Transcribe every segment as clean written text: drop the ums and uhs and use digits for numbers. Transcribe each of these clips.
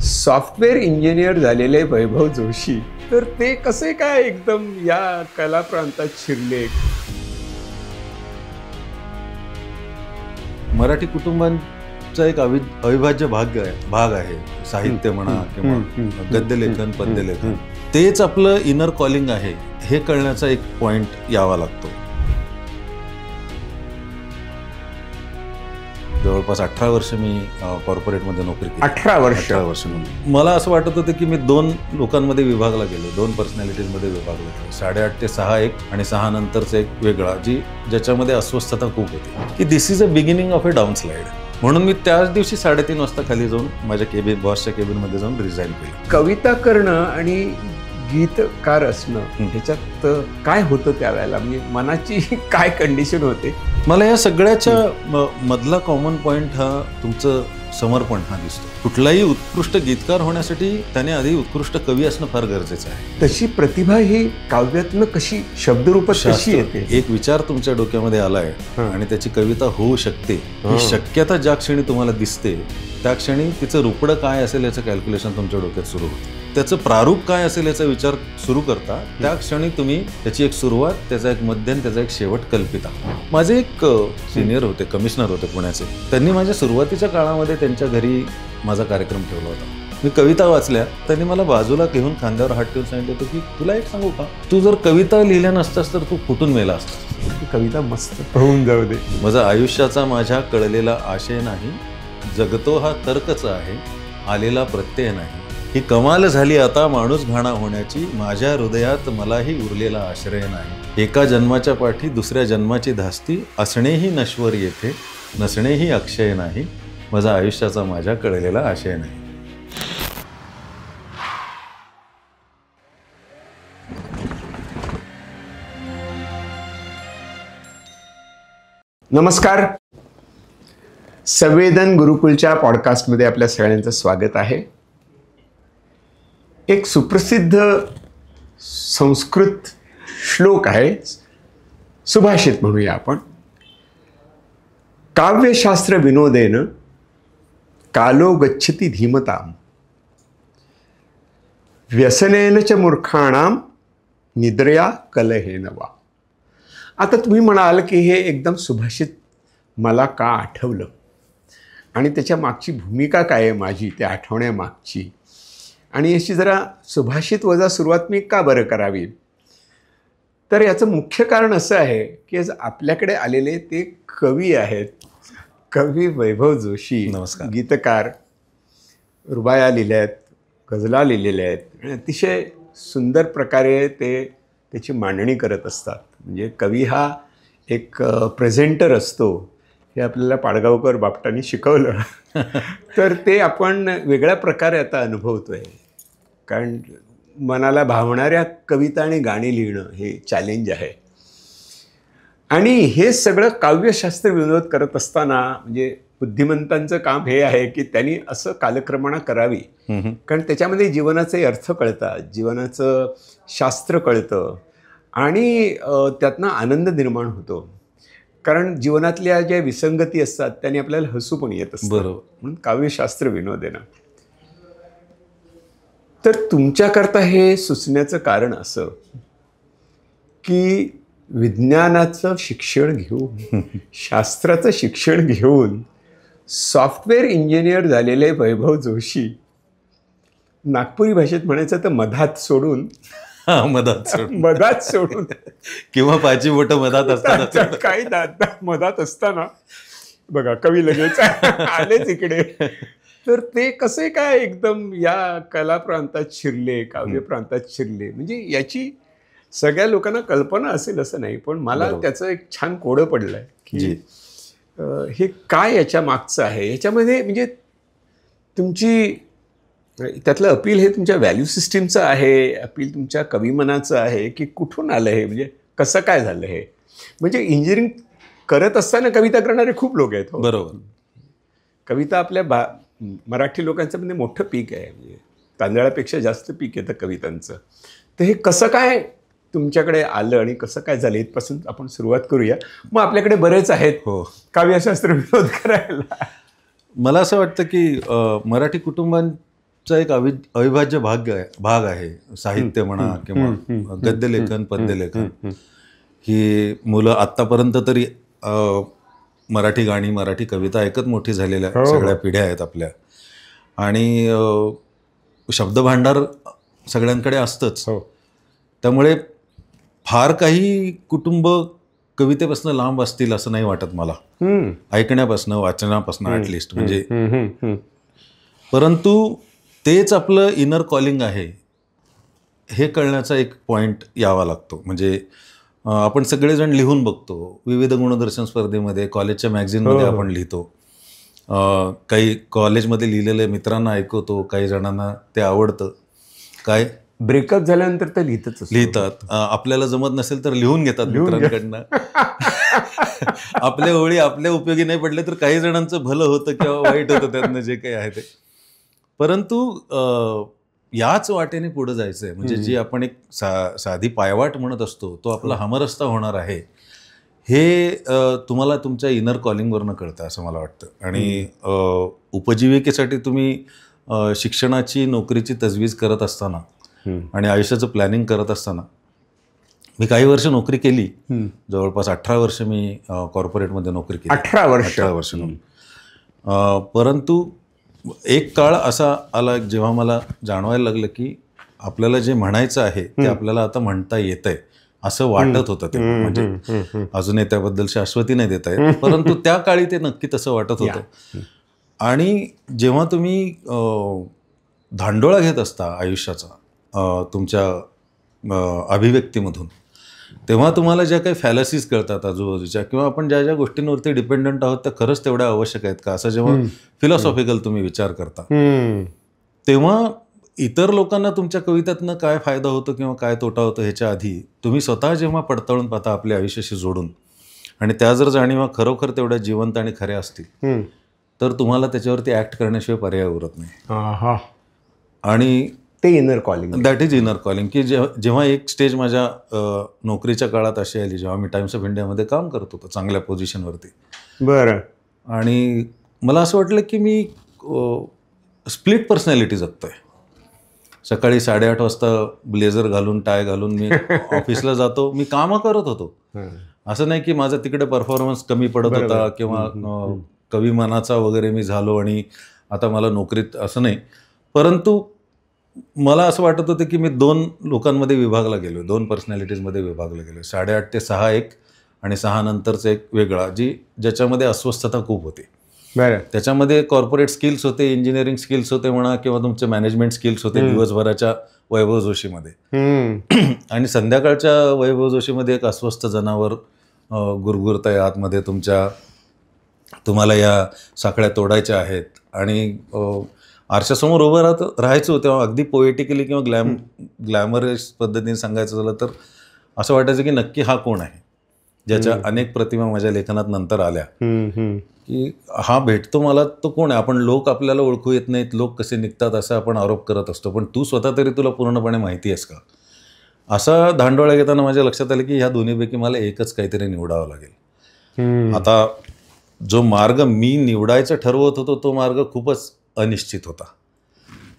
Software engineer झालेले वैभव जोशी तर ते कसे काय एकदम या कला प्रांतात शिरले? मराठी कुटुंबांचा एक अविभाज्य भाग आहे साहित्य म्हणा किंवा गद्यलेखन पद्यलेखन. तेच आपलं इनर कॉलिंग आहे हे कळण्याचा एक पॉइंट यावा लागतो. जवळपास 18 वर्ष मी कॉर्पोरेटमध्ये नोकरी केली. 18 वर्ष. मला असं वाटत होतं की मी 2 लोकांमध्ये विभागला गेलो, 2 पर्सनॅलिटीजमध्ये विभागला गेलो. 8:30 ते 6 एक आणि 6 नंतरचा एक वेगळा, ज्याच्यामध्ये अस्वस्थता खूप होती की this is a beginning of a downslide. म्हणून मी त्याच दिवशी 3:30 वाजता खाली जाऊन माझ्या बॉसच्या केबिनमध्ये जाऊन रिझाईन केली. कविता करणं आणि गीतकार असणं ह्याच्यात काय होतं त्यावेळेला, म्हणजे मनाची काय कंडिशन होते? मला या सगळ्याच्या मधला कॉमन पॉइंट हा तुमचं समर्पण हा दिसतो. कुठलाही उत्कृष्ट गीतकार होण्यासाठी त्याने आधी उत्कृष्ट कवी असणं फार गरजेचं आहे. तशी प्रतिभा ही काव्यातनं कशी शब्दरूपात कशी येते? एक विचार तुमच्या डोक्यामध्ये आलाय आणि त्याची कविता होऊ शकते ही शक्यता ज्या क्षणी तुम्हाला दिसते त्या क्षणी तिचं रूपडं काय असेल याचं कॅल्क्युलेशन तुमच्या डोक्यात सुरू होतं. त्याचं प्रारूप काय असेल याचा विचार सुरू करता त्या क्षणी तुम्ही त्याची एक सुरुवात, त्याचा एक मध्य आणि त्याचा एक शेवट कल्पिता. माझे एक सिनियर होते, कमिशनर होते पुण्याचे. त्यांनी माझ्या सुरुवातीच्या काळामध्ये त्यांच्या घरी माझा कार्यक्रम ठेवला होता. मी कविता वाचल्या, त्यांनी मला बाजूला घेऊन खांद्यावर हात ठेवून सांगितलं होतं की तुला एक सांगू का, तू जर कविता लिहिल्या नसतास तर तू फुटून मेला असतास. कविता मस्त होऊन जाऊ दे. माझा आयुष्याचा माझ्या कळलेला आशय नाही, जगतो हा तर्कच आहे, आलेला प्रत्यय नाही. ही कमाल झाली आता माणूस घाणा होण्याची, माझ्या हृदयात मलाही उरलेला आश्रय नाही. एका जन्माच्या पाठी दुसऱ्या जन्माची धास्ती, असणेही नश्वर येथे, नसणेही अक्षय नाही. माझा आयुष्याचा माझ्या कळलेला आशय नाही. नमस्कार. संवेदन गुरुकुलच्या पॉडकास्टमध्ये आपल्या सगळ्यांचं स्वागत आहे. एक सुप्रसिद्ध संस्कृत श्लोक आहे, सुभाषित म्हणूया आपण. काव्यशास्त्र विनोदेन कालो गच्छति धीमताम, व्यसनेन च मूर्खाणाम निद्रया कलहेन वा. आता तुम्ही म्हणाल की हे एकदम सुभाषित मला का आठवलं आणि त्याच्या मागची भूमिका काय आहे माझी त्या आठवण्यामागची, आणि याची जरा सुभाषित वजा सुरुवात मी का बरं करावी? तर याचं मुख्य कारण असं आहे की आज आपल्याकडे आलेले ते कवी आहेत. कवी वैभव जोशी. नमस्कार. गीतकार, रुबाया लिहिल्या आहेत, गझला लिहिलेल्या आहेत आणि अतिशय सुंदर प्रकारे ते त्याची मांडणी करत असतात. म्हणजे कवी हा एक प्रेझेंटर असतो हे आपल्याला पाडगावकर बापटांनी शिकवलं. तर ते आपण वेगळ्या प्रकारे आता अनुभवतोय, कारण मनाला भावणाऱ्या कविता आणि गाणी लिहिणं हे चॅलेंज आहे. आणि हे सगळं काव्यशास्त्र विनोद करत असताना म्हणजे बुद्धिमंतांचं काम हे आहे की त्यांनी असं कालक्रमणा करावी, कारण त्याच्यामध्ये जीवनाचे अर्थ कळतात, जीवनाचं शास्त्र कळतं आणि त्यातनं आनंद निर्माण होतो. कारण जीवनातल्या ज्या विसंगती असतात त्यांनी आपल्याला हसू पण येत असतं. बरोबर. म्हणून काव्यशास्त्र विनोद आहे ना. तर तुमच्याकरता हे सुचण्याचं कारण असं की विज्ञानाचं शिक्षण घेऊन, शास्त्राचं शिक्षण घेऊन सॉफ्टवेअर इंजिनियर झालेले वैभव जोशी, नागपुरी भाषेत म्हणायचं तर मधात सोडून मधात सोडून किंवा पाची बोटं मधात असताना काही मधात असताना बघा कवी लगेच आलेच इकडे. तर ते कसे काय एकदम या कला प्रांतात शिरले, काव्य प्रांतात शिरले? म्हणजे याची सगळ्या लोकांना कल्पना असेल असं नाही, पण मला त्याचं एक छान कोडं पडलं आहे की हे काय याच्या मागचं आहे. याच्यामध्ये म्हणजे तुमची त्यातलं अपील हे तुमच्या व्हॅल्यू सिस्टीमचं आहे, अपील तुमच्या कविमनाचं आहे की कुठून आलं हे, म्हणजे कसं काय झालं हे? म्हणजे इंजिनिअरिंग करत असताना कविता करणारे खूप लोक आहेत. बरोबर. कविता आपल्या मराठी लोकांचं म्हणजे मोठं पीक आहे, म्हणजे तांदळापेक्षा जास्त पीक येतं कवितांचं. तर हे कसं काय तुमच्याकडे आलं आणि कसं काय झालं इथपासून आपण सुरुवात करूया. मग आपल्याकडे बरेच आहेत काव्यशास्त्र विनोद करायला. मला असं वाटतं की मराठी कुटुंबां चा एक अविभाज्य भाग आहे. साहित्य म्हणा किंवा गद्यलेखन, पद्यलेखन, ही मुलं आत्तापर्यंत तरी मराठी गाणी, मराठी कविता ऐकत मोठी झालेल्या सगळ्या पिढ्या आहेत आपल्या. आणि शब्दभांडार सगळ्यांकडे असतंच. त्यामुळे फार काही कुटुंब कवितेपासून लांब असतील असं नाही वाटत मला, ऐकण्यापासून, वाचनापासून ॲटलिस्ट. म्हणजे परंतु तेच आपलं इनर कॉलिंग आहे हे कळण्याचा एक पॉईंट यावा लागतो. म्हणजे आपण सगळेजण लिहून बघतो, विविध गुणदर्शन स्पर्धेमध्ये, कॉलेजच्या मॅगझिनमध्ये आपण लिहितो, काही कॉलेजमध्ये लिहिलेले मित्रांना ऐकवतो, काही जणांना ते आवडतं. काय ब्रेकअप झाल्यानंतर तर लिहितात, आपल्याला जमत नसेल तर लिहून घेतात मित्रांकडनं. आपल्या ओळी आपल्या उपयोगी नाही पडले तर काही जणांचं भलं होतं किंवा वाईट होतं त्यातनं जे काही आहे ते. परंतु याच वाटेने पुढे जायचं आहे. म्हणजे जी आपण एक साधी पायवाट म्हणत असतो तो आपला हमरस्ता होणार आहे हे तुम्हाला तुमच्या इनर कॉलिंगवरनं कळतं असं मला वाटतं. आणि उपजीविकेसाठी तुम्ही शिक्षणाची, नोकरीची तजवीज करत असताना आणि आयुष्याचं प्लॅनिंग करत असताना, मी काही वर्ष नोकरी केली, जवळपास 18 वर्ष मी कॉर्पोरेटमध्ये नोकरी केली. 18 वर्ष. परंतु एक काळ असा आला जेव्हा मला जाणवायला लागलं की आपल्याला जे म्हणायचं आहे ते आपल्याला आता म्हणता येतंय असं वाटत होतं ते. म्हणजे अजूनही त्याबद्दल शाश्वती नाही देता येत, परंतु त्या काळी ते नक्की तसं वाटत होतं. आणि जेव्हा तुम्ही धांडोळा घेत असता आयुष्याचा तुमच्या अभिव्यक्तीमधून, तेव्हा तुम्हाला ज्या काही फॅलसीज कळतात आजूबाजूच्या, किंवा आपण ज्या ज्या गोष्टींवरती डिपेंडंट आहोत त्या खरंच तेवढ्या आवश्यक आहेत का, असं जेव्हा फिलॉसॉफिकल तुम्ही विचार करता, तेव्हा इतर लोकांना तुमच्या कवितेतनं काय फायदा होतो किंवा काय तोटा होतो ह्याच्या आधी तुम्ही स्वतः जेव्हा पडताळून पाहता आपल्या आयुष्याशी जोडून, आणि त्या जर जाणीवा खरोखर तेवढ्या जिवंत आणि खऱ्या असतील तर तुम्हाला त्याच्यावरती ॲक्ट करण्याशिवाय पर्याय उरत नाही. आणि ते inner calling, that is inner calling. की जेव्हा एक स्टेज माझ्या नोकरीच्या काळात अशी आली जेव्हा मी टाइम्स ऑफ इंडियामध्ये काम करत होतो चांगल्या पोझिशनवरती. बरं. आणि मला असं वाटलं की मी स्प्लिट पर्सनॅलिटी जगतोय. सकाळी 8:30 वाजता ब्लेझर घालून, टाय घालून मी ऑफिसला जातो, मी कामं करत होतो. असं नाही की माझा तिकडे परफॉर्मन्स कमी पडत होता किंवा कविमानाचा वगैरे मी झालो आणि आता मला नोकरीत, असं नाही. परंतु मला असं वाटत होतं की मी 2 लोकांमध्ये विभागला गेलो, 2 पर्सनॅलिटीजमध्ये विभागला गेलो. 8:30 ते 6 एक आणि 6 नंतरचा एक वेगळा, ज्याच्यामध्ये अस्वस्थता खूप होती. बरं. त्याच्यामध्ये कॉर्पोरेट स्किल्स होते, इंजिनिअरिंग स्किल्स होते म्हणा, किंवा तुमचे मॅनेजमेंट स्किल्स होते दिवसभराच्या वैभव जोशीमध्ये. आणि संध्याकाळच्या वैभव जोशीमध्ये एक अस्वस्थ जनावर गुरगुरताय आतमध्ये तुमच्या, तुम्हाला या साखळ्या तोडायच्या आहेत. आणि आरशासमोर उभं राहायचो तेव्हा अगदी पोएटिकली किंवा ग्लॅमरस पद्धतीने सांगायचं झालं तर असं वाटायचं की नक्की हा कोण आहे, ज्याच्या अनेक प्रतिमा माझ्या लेखनात नंतर आल्या, की हा भेटतो मला तो कोण आहे. लोक आपल्याला ओळखू येत नाहीत, लोक कसे निघतात असं आपण आरोप करत असतो, पण तू स्वतः तरी तुला पूर्णपणे माहिती आहेस का. असा धांडोळा घेताना माझ्या लक्षात आलं की ह्या दोन्हीपैकी मला एकच काहीतरी निवडावं लागेल. आता जो मार्ग मी निवडायचं ठरवत होतो तो मार्ग खूपच अनिश्चित होता.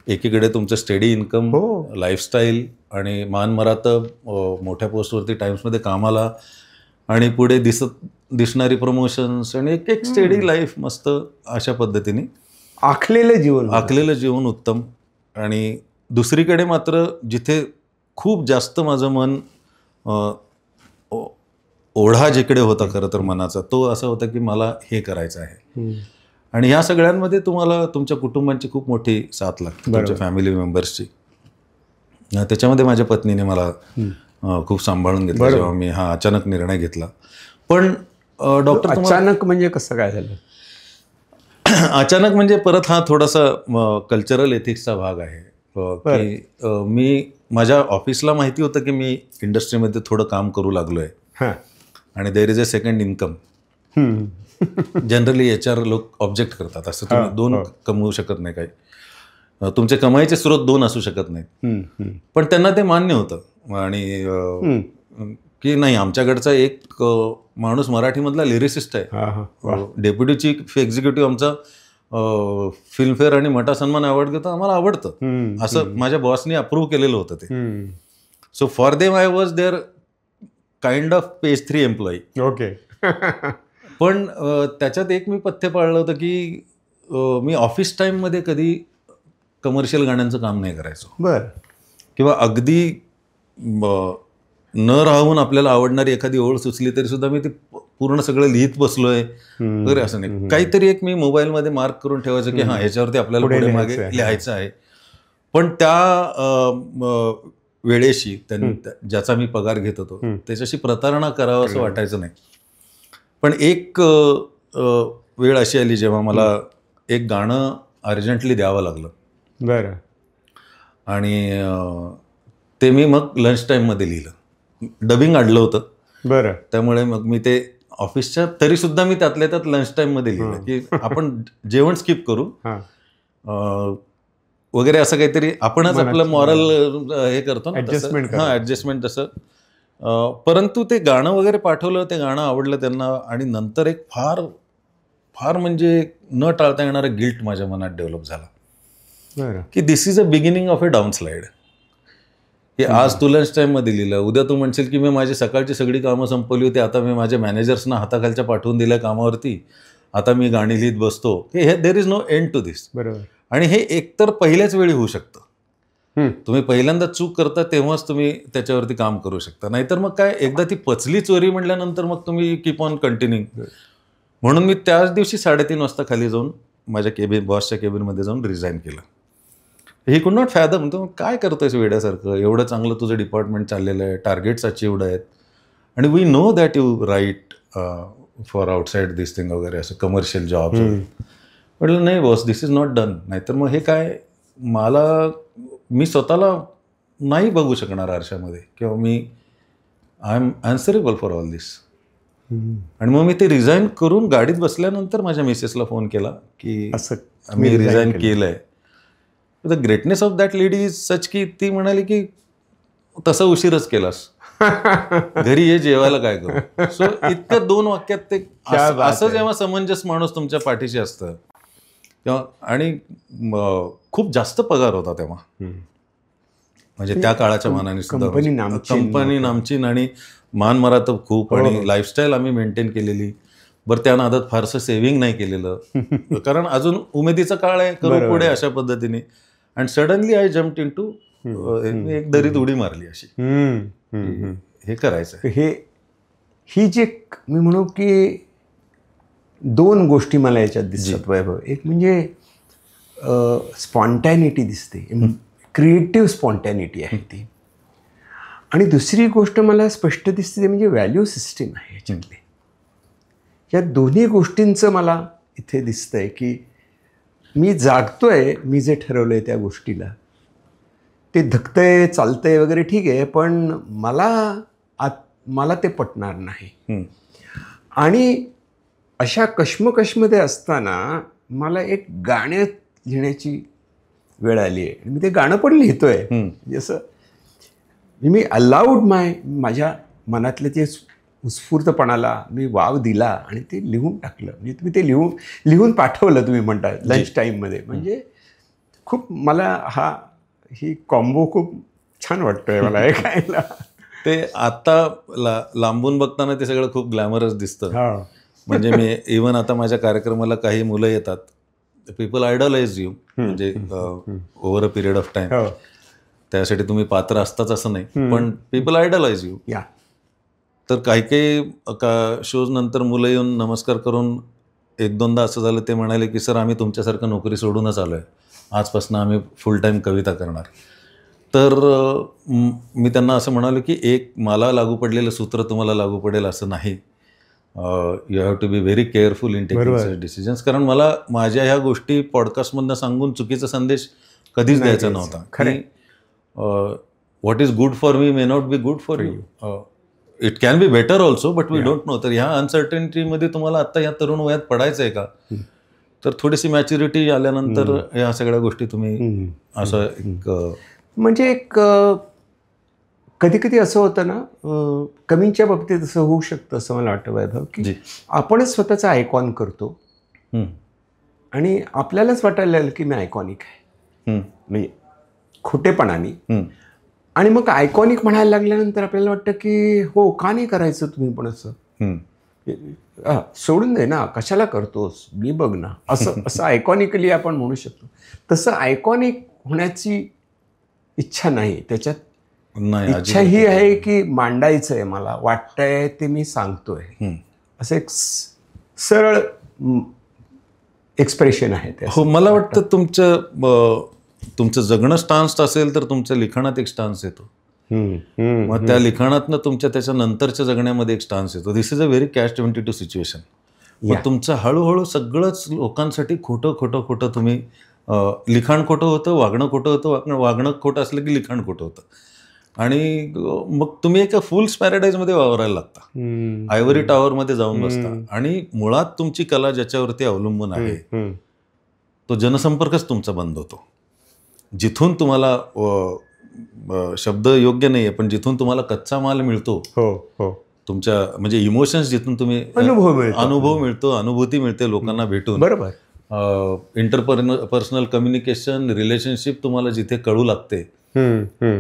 एकीकडे तुमचं स्टेडी इन्कम, लाईफस्टाईल आणि मानमरातब, मोठ्या पोस्टवरती टाइम्समध्ये कामाला, आणि पुढे दिसणारी प्रमोशन्स आणि एक स्टेडी लाईफ, मस्त अशा पद्धतीने आखलेलं जीवन उत्तम. आणि दुसरीकडे मात्र जिथे खूप जास्त माझं मन, ओढा जिकडे होता खरं तर मनाचा, तो असा होता की मला हे करायचं आहे. आणि ह्या सगळ्यांमध्ये तुम्हाला तुमच्या कुटुंबांची खूप मोठी साथ लागते, तुमच्या फॅमिली मेंबर्सची. त्याच्यामध्ये माझ्या पत्नीने मला खूप सांभाळून घेतलं जेव्हा मी हा अचानक निर्णय घेतला. पण डॉक्टर, अचानक म्हणजे कसं काय झालं? अचानक म्हणजे परत हा थोडासा कल्चरल एथिक्सचा भाग आहे की मी माझ्या ऑफिसला माहिती होतं की मी इंडस्ट्रीमध्ये थोडं काम करू लागलो आहे आणि there is a second income. Generally HR लोक ऑब्जेक्ट करतात, असं तुम्ही 2 कमवू शकत नाही, काही तुमचे कमाईचे स्रोत 2 असू शकत नाहीत. पण त्यांना ते मान्य होतं. आणि की नाही, आमच्याकडचा एक माणूस मराठीमधला लिरिसिस्ट आहे, डेप्युटी चीफ एक्झिक्युटिव्ह आमचा फिल्मफेअर आणि मटा सन्मान अवॉर्ड घेतो आम्हाला आवडतं असं माझ्या बॉसनी अप्रूव्ह केलेलं होतं ते. So for them I was there kind of page 3 employee. Okay. पण त्याच्यात एक मी पथ्य पाळलं होतं की मी ऑफिस टाईममध्ये कधी कमर्शियल गाण्यांचं काम नाही करायचो. बरं. किंवा अगदी न राहून आपल्याला आवडणारी एखादी ओळ सुचली तरी सुद्धा मी ती पूर्ण सगळं लिहित बसलोय वगैरे असं नाही. काहीतरी एक मी मोबाईलमध्ये मार्क करून ठेवायचं की हां ह्याच्यावरती आपल्याला पुढे मागे लिहायचं आहे. पण त्या वेळेशी ज्याचा मी पगार घेत होतो त्याच्याशी प्रतारणा करावं असं वाटायचं नाही. पण एक वेळ अशी आली जेव्हा मला एक गाणं अर्जंटली द्यावं लागलं. बरं. आणि ते मी मग लंच टाईममध्ये लिहिलं. डबिंग आणलं होतं. बरं. त्यामुळे मग मी ते ऑफिसच्या तरी सुद्धा मी त्यातल्या त्यात लंच टाईममध्ये लिहिलं की आपण जेवण स्किप करू वगैरे असं काहीतरी आपणच आपलं मॉरल हे करतो ना ॲडजस्टमेंट तसं. परंतु ते गाणं वगैरे पाठवलं, ते गाणं आवडलं त्यांना आणि नंतर एक फार फार म्हणजे न टाळता येणारा गिल्ट माझ्या मनात डेव्हलप झाला की this is a beginning of a downslide. की आज तू लंच टाईममध्ये लिहिलं, उद्या तू म्हणशील की मी माझी सकाळची सगळी कामं संपवली होती, आता मी माझ्या मॅनेजर्सना हाताखालच्या पाठवून दिल्या कामावरती, आता मी गाणी लिहित बसतो. हे there is no end to this. बरोबर. आणि हे एकतर पहिल्याच वेळी होऊ शकतं. तुम्ही पहिल्यांदा चूक करता तेव्हाच तुम्ही त्याच्यावरती काम करू शकता. नाहीतर मग काय एकदा ती पचली चोरी म्हटल्यानंतर मग तुम्ही कीप ऑन कंटिन्यूइंग. म्हणून मी त्याच दिवशी 3:30 वाजता खाली जाऊन माझ्या बॉसच्या केबिनमध्ये जाऊन रिझाईन केलं. He could not फॅदम. तो काय करतोयस वेड्यासारखं, एवढं चांगलं तुझं डिपार्टमेंट चाललेलं आहे, टार्गेट्स अचीव्ड आहेत आणि we know that you right for outside this thing वगैरे असं कमर्शियल जॉब. म्हटलं नाही boss, this is not done. नाहीतर मग हे काय मी स्वतःला नाही बघू शकणार आरशामध्ये किंवा I am answerable for all this. आणि मग मी ते रिझाईन करून गाडीत बसल्यानंतर माझ्या मिसेसला फोन केला की असं मी रिझाईन केलंय. The greatness of that lady is such की ती म्हणाली की तसं उशीरच केलास, घरी ये जेवायला काय करू. सो इतक्या 2 वाक्यात ते असं जेव्हा समंजस माणूस तुमच्या पाठीशी असतं तेव्हा. आणि खूप जास्त पगार होता तेव्हा, म्हणजे त्या काळाच्या मानाने सुद्धा कंपनी नामचीन आणि मान मरातब खूप आणि लाईफस्टाईल आम्ही मेंटेन केलेली. बरं त्या नादात फारसं सेव्हिंग नाही केलेलं कारण अजून उमेदीचा काळ आहे, करू पुढे अशा पद्धतीने. And suddenly I jumped in to एक दरीत उडी मारली अशी. हे करायचं. ही जे मी म्हणू की 2 गोष्टी मला याच्यात दिसतात वैभव. एक म्हणजे स्पॉन्टॅनिटी दिसते, क्रिएटिव्ह स्पॉन्टॅनिटी आहे ती. आणि दुसरी गोष्ट मला स्पष्ट दिसते ते म्हणजे व्हॅल्यू सिस्टीम आहे याच्यातली. या दोन्ही गोष्टींचं मला इथे दिसतंय की मी जागतोय, मी जे ठरवलंय त्या गोष्टीला, ते धकतंय चालतंय वगैरे ठीक आहे, पण मला ते पटणार नाही. आणि अशा कश्मकशमध्ये असताना मला एक गाणं लिहिण्याची वेळ आली आहे. मी ते गाणं पण लिहितोय. जसं मी अलाउड माझ्या मनातले ते उत्स्फूर्तपणाला मी वाव दिला आणि ते लिहून टाकलं. म्हणजे तुम्ही ते लिहून पाठवलं तुम्ही म्हणता लंच टाईममध्ये. म्हणजे खूप मला ही कॉम्बो खूप छान वाटतोय मला ऐकायला. ते आता लांबून बघताना ते सगळं खूप ग्लॅमरस दिसतं. म्हणजे मी इव्हन आता माझ्या कार्यक्रमाला काही मुलं येतात, पीपल आयडॉलाइज यू, म्हणजे over a period of time. त्यासाठी तुम्ही पात्र असताच असं नाही, पण पीपल आयडॉलाइज यू. तर काही शोज नंतर मुलं येऊन नमस्कार करून 1-2दा असं झालं, ते म्हणाले की सर आम्ही तुमच्यासारखं नोकरी सोडूनच आलो आहे, आजपासून आम्ही फुल टाईम कविता करणार. तर मी त्यांना असं म्हणालो की एक मला लागू पडलेलं सूत्र तुम्हाला लागू पडेल असं नाही. You have to be very careful in taking such decisions. कारण मला माझ्या ह्या गोष्टी पॉडकास्टमधनं सांगून चुकीचा संदेश कधीच द्यायचा नव्हता. खरं what is good for me may not be good for you. It can be better also, but we don't know. तर ह्या अनसर्टनिटीमध्ये तुम्हाला आत्ता ह्या तरुण वयात पडायचं आहे का? तर थोडीशी मॅच्युरिटी आल्यानंतर ह्या सगळ्या गोष्टी तुम्ही असं एक म्हणजे एक कधी कधी असं होतं ना, कमींच्या बाबतीत असं होऊ शकतं असं मला वाटतं वैभव, की आपणच स्वतःचा आयकॉन करतो आणि आपल्यालाच वाटायला लागलं की मी आयकॉनिक आहे, म्हणजे खोटेपणाने. आणि मग आयकॉनिक म्हणायला लागल्यानंतर आपल्याला वाटतं की हो, का नाही करायचं तुम्ही पण असं, सोडून दे ना, कशाला करतोस, मी बघ ना, असं आयकॉनिकली आपण म्हणू शकतो. तसं आयकॉनिक होण्याची इच्छा नाही, त्याच्यात नाही, इच्छा ही आहे की मांडायचं आहे, मला वाटतंय ते मी सांगतोय, असं एक सरळ एक्सप्रेशन आहे ते. हो, मला वाटतं तुमचं जगणं स्टान्स असेल तर तुमच्या लिखाणात एक स्टान्स येतो. मग त्या लिखाणातनं तुमच्या त्याच्यानंतरच्या जगण्यामध्ये एक स्टान्स येतो. This is a very catch 22 situation. मग तुमचं हळूहळू सगळंच लोकांसाठी खोटं तुम्ही लिखाण खोटं होतं, वागणं खोटं होतं, वागणं खोटं असलं की लिखाण खोटं होतं. आणि मग तुम्ही एका फुल्स पॅराडाईजमध्ये वावरायला लागता, आयव्हरी टॉवरमध्ये जाऊन बसता. आणि मुळात तुमची कला ज्याच्यावरती अवलंबून आहे तो जनसंपर्कच तुमचा बंद होतो. जिथून तुम्हाला शब्द योग्य नाही आहे, पण जिथून तुम्हाला कच्चा माल मिळतो, तुमच्या म्हणजे इमोशन्स, जिथून तुम्ही अनुभव मिळतो, अनुभूती मिळते लोकांना भेटून. बरोबर. इंटरपर्सनल कम्युनिकेशन, रिलेशनशिप तुम्हाला जिथे कळू लागते,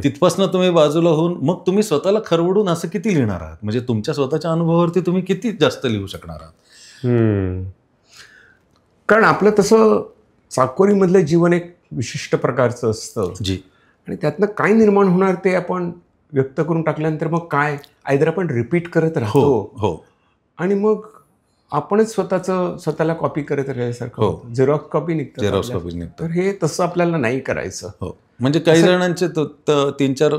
तिथपासून तुम्ही बाजूला होऊन मग तुम्ही स्वतःला खरवडून असं किती लिहिणार आहात, म्हणजे तुमच्या स्वतःच्या अनुभवावरती तुम्ही किती जास्त लिहू शकणार आहात. कारण आपलं तसं चाकोरीमधलं जीवन एक विशिष्ट प्रकारचं असतं जी, आणि त्यातनं काय निर्माण होणार ते आपण व्यक्त करून टाकल्यानंतर मग काय आयदर आपण रिपीट करत राहतो आणि मग आपणच स्वतःला कॉपी करत राहिल्यासारखं, झेरॉक्स कॉपी निघतं. तर हे तसं आपल्याला नाही करायचं. हो, म्हणजे काही जणांचे 3-4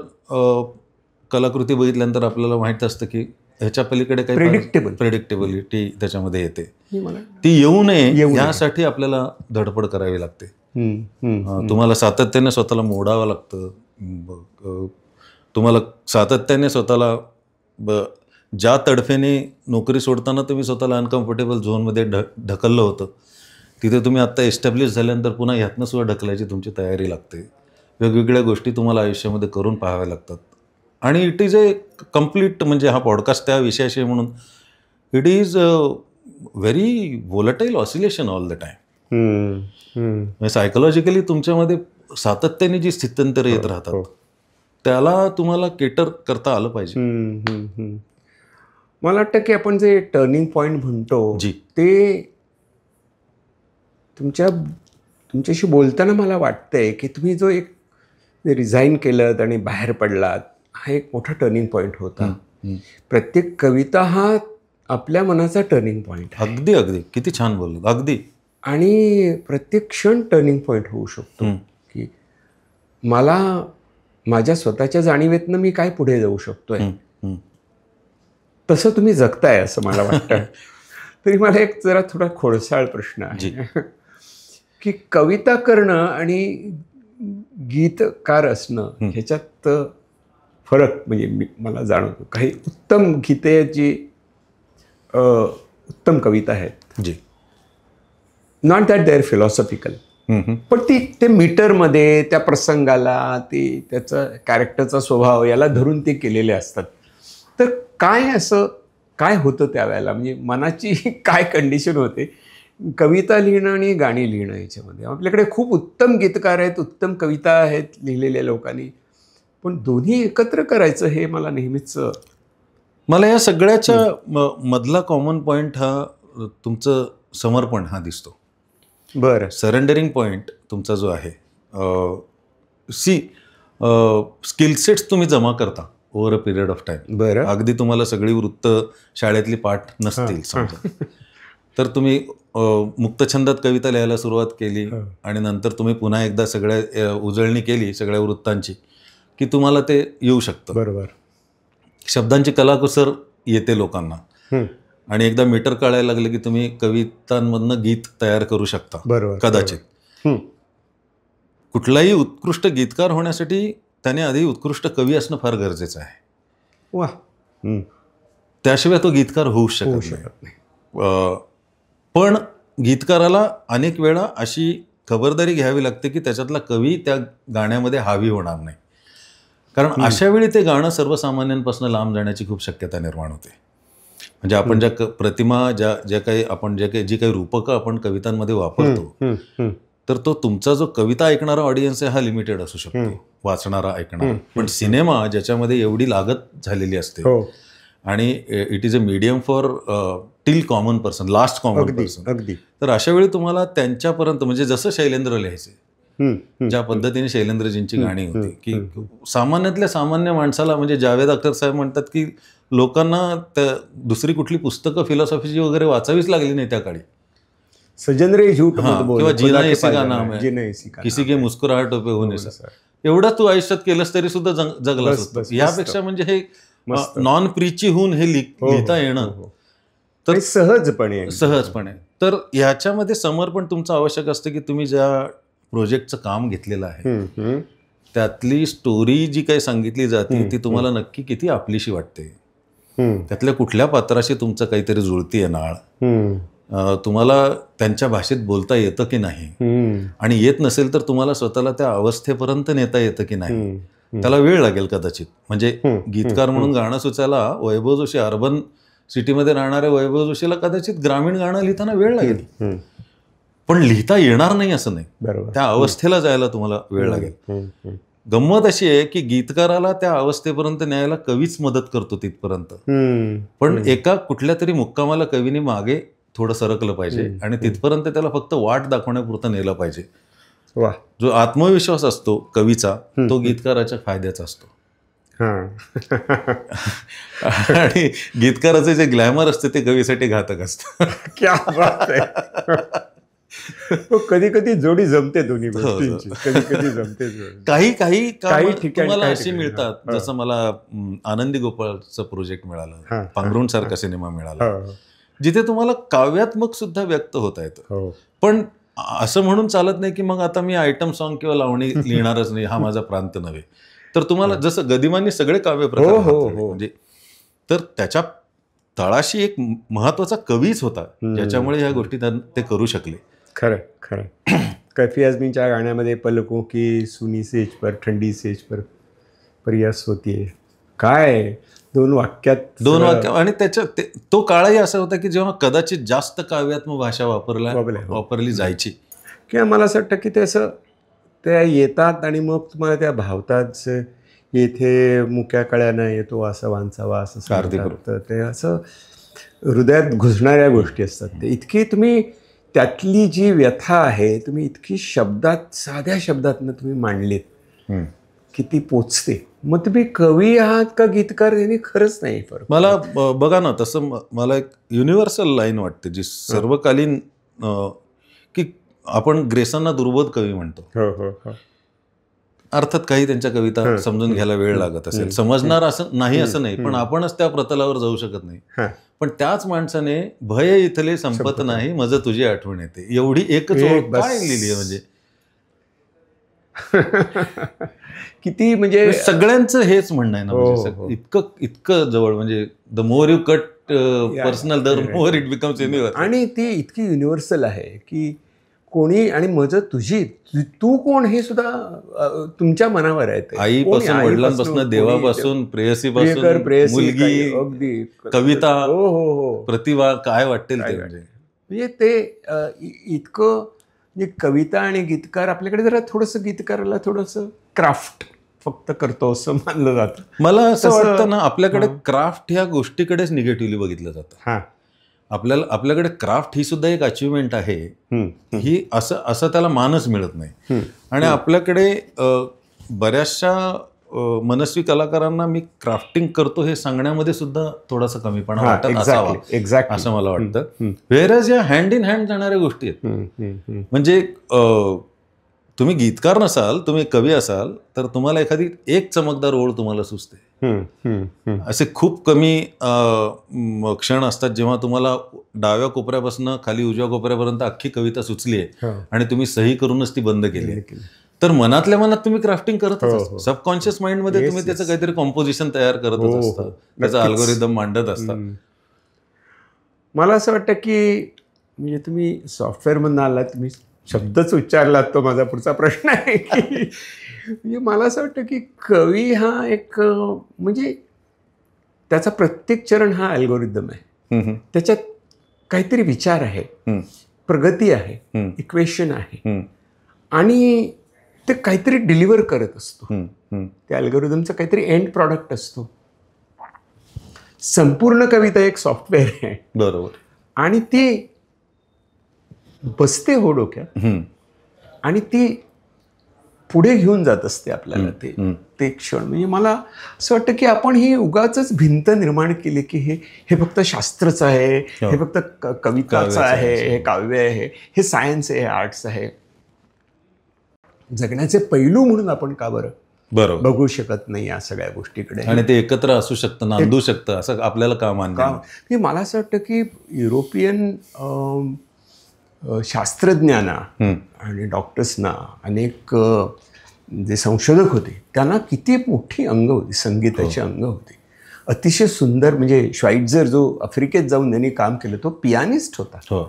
कलाकृती बघितल्यानंतर आपल्याला माहित असतं की ह्याच्या पलीकडे काही प्रेडिक्टेबिलिटी त्याच्यामध्ये येते. ती येऊ नये यासाठी आपल्याला धडपड करावी लागते. तुम्हाला सातत्याने स्वतःला मोडावं लागतं. तुम्हाला सातत्याने स्वतःला ज्या तडफेने नोकरी सोडताना तुम्ही स्वतःला अनकम्फर्टेबल झोनमध्ये ढकललं होतं, तिथे तुम्ही आत्ता एस्टॅब्लिश झाल्यानंतर पुन्हा ह्यातनं सुद्धा ढकलायची तुमची तयारी लागते. वेगवेगळ्या गोष्टी तुम्हाला आयुष्यामध्ये करून पाहाव्या लागतात. आणि इट इज ए कम्प्लीट, म्हणजे हा पॉडकास्ट त्या विषयाशी म्हणून it is a very volatile oscillation all the time. Psychologically तुमच्यामध्ये सातत्याने जी स्थित्यंतर येत राहतात त्याला तुम्हाला केटर करता आलं पाहिजे. मला वाटतं की आपण जे टर्निंग पॉईंट म्हणतो ते तुमच्याशी बोलताना मला वाटतंय की तुम्ही जो एक रिझाईन केलं आणि बाहेर पडलात, हा एक मोठा टर्निंग पॉईंट होता. प्रत्येक कविता हा आपल्या मनाचा टर्निंग पॉईंट. अगदी किती छान बोललो. अगदी. आणि प्रत्येक क्षण टर्निंग पॉईंट होऊ शकतो की मला माझ्या स्वतःच्या जाणीवेतनं मी काय पुढे जाऊ शकतोय, तसं तुम्ही जगताय असं मला वाटतं. तरी मला एक जरा थोडा खोडसाळ प्रश्न आहे की कविता करणं आणि गीतकार असणं ह्याच्यात फरक म्हणजे मला जाणवतो. काही उत्तम गीते जी उत्तम कविता आहेत, not that they are philosophical, पण ते मीटरमध्ये त्या प्रसंगाला, ते त्याचं कॅरेक्टरचा स्वभाव याला धरून ते केलेले असतात. तर काय असं काय होतं त्यावेळेला, म्हणजे मनाची काय कंडिशन होते कविता लिहिणं आणि गाणी लिहिणं याच्यामध्ये? आपल्याकडे खूप उत्तम गीतकार आहेत, उत्तम कविता आहेत लिहिलेल्या लोकांनी, पण दोन्ही एकत्र करायचं हे मला नेहमीच, मला या सगळ्याच्या मधला कॉमन पॉईंट हा तुमचं समर्पण हा दिसतो. बरं. सरेंडरिंग पॉईंट तुमचा जो आहे, स्किलसेट्स तुम्ही जमा करता over a period of time. बरं. अगदी तुम्हाला सगळी वृत्त शाळेतली पाठ नसतील समजा, तर तुम्ही मुक्तछंदात कविता लिहायला सुरुवात केली आणि नंतर तुम्ही पुन्हा एकदा सगळ्या उजळणी केली सगळ्या वृत्तांची की तुम्हाला ते येऊ शकतं. बरोबर. शब्दांची कलाकुसर येते लोकांना आणि एकदा मीटर कळायला लागले की तुम्ही कवितांमधनं गीत तयार करू शकता. बरोबर. कदाचित कुठलाही उत्कृष्ट गीतकार होण्यासाठी त्याने आधी उत्कृष्ट कवी असणं फार गरजेचं आहे. वा. त्याशिवाय तो गीतकार होऊ शकत नाही. पण गीतकाराला अनेक वेळा अशी खबरदारी घ्यावी लागते की त्याच्यातला कवी त्या गाण्यामध्ये हावी होणार नाही, कारण अशा वेळी ते गाणं सर्वसामान्यांपासून लांब जाण्याची खूप शक्यता निर्माण होते. म्हणजे आपण ज्या प्रतिमा ज्या काही आपण जी काही रूपकं आपण कवितांमध्ये वापरतो, तर तो तुमचा जो कविता ऐकणारा ऑडियन्स आहे हा लिमिटेड असू शकतो, वाचणारा ऐकणारा. पण सिनेमा ज्याच्यामध्ये एवढी लागत झालेली असते आणि it is a medium for till common person, last common person. तर अशा वेळी तुम्हाला त्यांच्यापर्यंत, म्हणजे जसं शैलेंद्र लिहायचे, ज्या पद्धतीने शैलेंद्रजींची गाणी होती की सामान्यातल्या सामान्य माणसाला, म्हणजे जावेद अख्तर साहेब म्हणतात की लोकांना दुसरी कुठली पुस्तकं फिलॉसॉफीची वगैरे वाचावीच लागली नाही त्या काळी. सजन रे झूठ मत बोल, किंवा जीना इसी का नाम है, किसी के मुस्कुराहट पे होने सा, एवढं तू आयुष्यात केलंस तरी सुद्धा जगलास. यापेक्षा म्हणजे हे नॉन प्रीची होऊन हे लिहिता येणं तर सहजपणे. तर ह्याच्यामध्ये समर्पण तुमचं आवश्यक असतं की तुम्ही ज्या प्रोजेक्टचं काम घेतलेलं आहे त्यातली स्टोरी जी काही सांगितली जाते ती तुम्हाला नक्की किती आपलीशी वाटते, त्यातल्या कुठल्या पात्राशी तुमचं काहीतरी जुळतीये नाळ, तुम्हाला त्यांच्या भाषेत बोलता येतं की नाही, आणि येत नसेल तर तुम्हाला स्वतःला त्या अवस्थेपर्यंत नेता येतं की नाही. त्याला वेळ लागेल कदाचित. म्हणजे गीतकार म्हणून गाणं सुचायला वैभव जोशी, अर्बन सिटीमध्ये राहणाऱ्या वैभव जोशीला कदाचित ग्रामीण गाणं लिहिताना वेळ लागेल, पण लिहिता येणार नाही असं नाही. त्या अवस्थेला जायला तुम्हाला वेळ लागेल. गंमत अशी आहे की गीतकाराला त्या अवस्थेपर्यंत न्यायला कवीच मदत करतो तिथपर्यंत, पण एका कुठल्या तरी मुक्कामाला कवीने मागे थोडं सरकलं पाहिजे आणि तिथपर्यंत त्याला फक्त वाट दाखवण्यापुरतं नेलं पाहिजे. जो आत्मविश्वास असतो कवीचा तो गीतकाराच्या फायद्याचा असतो. आणि गीतकाराचे जे ग्लॅमर असते ते कवीसाठी घातक असतं. कधी कधी जोडी जमते दोन्ही गोष्टींची, कधी कधी जमते. काही तुम्हाला अशी मिळतात, जसं मला आनंदी गोपाळचं प्रोजेक्ट मिळालं, पांघरुण सारखा सिनेमा मिळाला, जिथे तुम्हाला काव्यात्मक सुद्धा व्यक्त होता येतं. पण असं म्हणून चालत नाही की मग आता मी आयटम सॉन्ग किंवा लावणी लिहिणारच नाही, हा माझा प्रांत नव्हे. तर तुम्हाला जसं गदिमांनी सगळे काव्य प्रकार म्हणजे, तर त्याच्या तळाशी एक महत्वाचा कवीच होता ज्याच्यामुळे ह्या गोष्टी ते करू शकले. खरं खरं. कैफी आजमीच्या गाण्यामध्ये पलकों की सुनी सेज पर ठंडी सेज पर प्रयास होतीये, काय दोन वाक्य. आणि त्याच्या तो काळही असा होता की जेव्हा कदाचित जास्त काव्यात्मक भाषा वापरली जायची. किंवा मला असं वाटतं की ते असं त्या येतात आणि मग तुम्हाला त्या भावतात. येथे मुक्या कळ्यानं येतो असं वांचावा असं सांगतात, ते असं हृदयात घुसणाऱ्या गोष्टी असतात. ते इतकी तुम्ही त्यातली जी व्यथा आहे तुम्ही इतकी शब्दात, साध्या शब्दातनं तुम्ही मांडलीत की ती पोचते. मग तुम्ही कवी आहात का गीतकार यांनी खरंच नाही फरक. मला बघा ना, तसं मला एक युनिव्हर्सल लाईन वाटते जी सर्वकालीन, की आपण ग्रेसांना दुर्बोध कवी म्हणतो. अर्थात काही त्यांच्या कविता समजून घ्यायला वेळ लागत असेल, समजणार असं नाही, पण आपणच त्या प्रतलावर जाऊ शकत नाही. पण त्याच माणसाने भय इथले संपत नाही मज तुझी आठवण येते, एवढी एकच ओळ काय लिहिली आहे. म्हणजे किती, म्हणजे सगळ्यांचं हेच म्हणणं आहे ना, म्हणजे इतकं जवळ, म्हणजे the more you cut personal the more it becomes universal. आणि ती इतकी युनिव्हर्सल आहे की कोणी, आणि मज तुझी, तू कोण हे सुद्धा तुमच्या मनावर आहे. आईपासून, वडिलांपासून, देवापासून, प्रेयसीपासून, मुलगी, अगदी कविता, प्रतिभा, काय वाटेल ते. म्हणजे ते इतकं, म्हणजे कविता आणि गीतकार आपल्याकडे जरा थोडंसं, गीतकाराला थोडंसं क्राफ्ट फक्त करतो असं मानलं जातं. मला असं वाटतं ना, आपल्याकडे क्राफ्ट ह्या गोष्टीकडेच निगेटिव्हली बघितलं जातं. आपल्याकडे क्राफ्ट ही सुद्धा एक अचिव्हमेंट आहे, ही असं त्याला मानच मिळत नाही. आणि आपल्याकडे बऱ्याचशा मनस्वी कलाकारांना मी क्राफ्टिंग करतो हे सांगण्यामध्ये सुद्धा थोडासा कमीपणा वाटत असावा असं मला वाटतं. व्हेअरएज या हँड इन हँड जाणाऱ्या गोष्टी आहेत. म्हणजे तुम्ही गीतकार नसाल, तुम्ही कवी असाल तर तुम्हाला एखादी एक चमकदार ओळ तुम्हाला सुचते. असे खूप कमी क्षण असतात जेव्हा तुम्हाला डाव्या कोपऱ्यापासून खाली उजव्या कोपऱ्यापर्यंत अख्खी कविता सुचली आहे आणि तुम्ही सही करूनच ती बंद केली आहे. तर मनातल्या मनात तुम्ही क्राफ्टिंग करतच असता. सबकॉन्शियस माइंडमध्ये तुम्ही त्याचं काहीतरी कॉम्पोजिशन तयार करतच असता, त्याचा अल्गोरिदम मांडत असता. मला असं वाटतं की म्हणजे तुम्ही सॉफ्टवेअरमधून आलात, तुम्ही शब्दच उच्चारलात, तो माझा पुढचा प्रश्न आहे की म्हणजे मला असं वाटतं की कवी हा एक, म्हणजे त्याचा प्रत्येक चरण हा अल्गोरिदम आहे. त्याच्यात काहीतरी विचार आहे, प्रगती आहे, इक्वेशन आहे आणि ते काहीतरी डिलिव्हर करत असतो. त्या अल्गोरिदमचं काहीतरी एंड प्रॉडक्ट असतो. संपूर्ण कविता एक सॉफ्टवेअर आहे. बरोबर. आणि ती बसते हो डोक्यात आणि ती पुढे घेऊन जात असते आपल्याला ते क्षण. म्हणजे मला असं वाटतं की आपण ही उगाचच भिंत निर्माण केली की हे फक्त शास्त्रच आहे, हे फक्त कविताचं आहे, हे काव्य आहे, हे सायन्स आहे, हे आर्ट्स आहे. जगण्याचे पैलू म्हणून आपण का बरं बघू शकत नाही या सगळ्या गोष्टीकडे? आणि ते एकत्र असू शकतं, नांदू शकतं, असं आपल्याला का मान्य? मला असं वाटतं की युरोपियन शास्त्रज्ञांना आणि डॉक्टर्सना अनेक जे संशोधक होते त्यांना किती मोठी अंग होती, संगीताची अंग होती. अतिशय सुंदर. म्हणजे श्वाइट्झर जो आफ्रिकेत जाऊन त्यांनी काम केलं तो पियानिस्ट होता.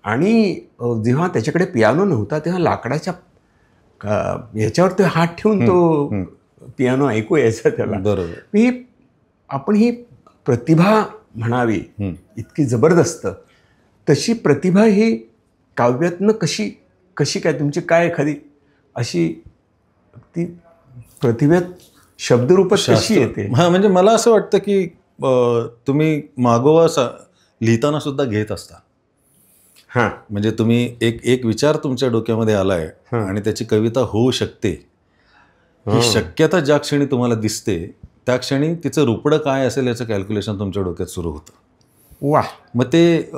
आणि जेव्हा त्याच्याकडे पियानो नव्हता तेव्हा लाकडाच्या ह्याच्यावर ते हात ठेवून तो पियानो ऐकू यायचा त्याला. बरोबर. आपण ही प्रतिभा म्हणावी इतकी जबरदस्त, तशी प्रतिभा ही काव्यातनं कशी काय तुमची काय एखादी अशी ती प्रतिभेत शब्दरूपात कशी येते? म्हणजे मला असं वाटतं की तुम्ही मागोवा लिहिताना सुद्धा घेत असता. म्हणजे तुम्ही एक विचार तुमच्या डोक्यामध्ये आलाय आणि त्याची कविता होऊ शकते ही शक्यता ज्या क्षणी तुम्हाला दिसते त्या क्षणी तिचं रूपडं काय असेल याचं कॅल्क्युलेशन तुमच्या डोक्यात सुरू होतं. वा. मग ते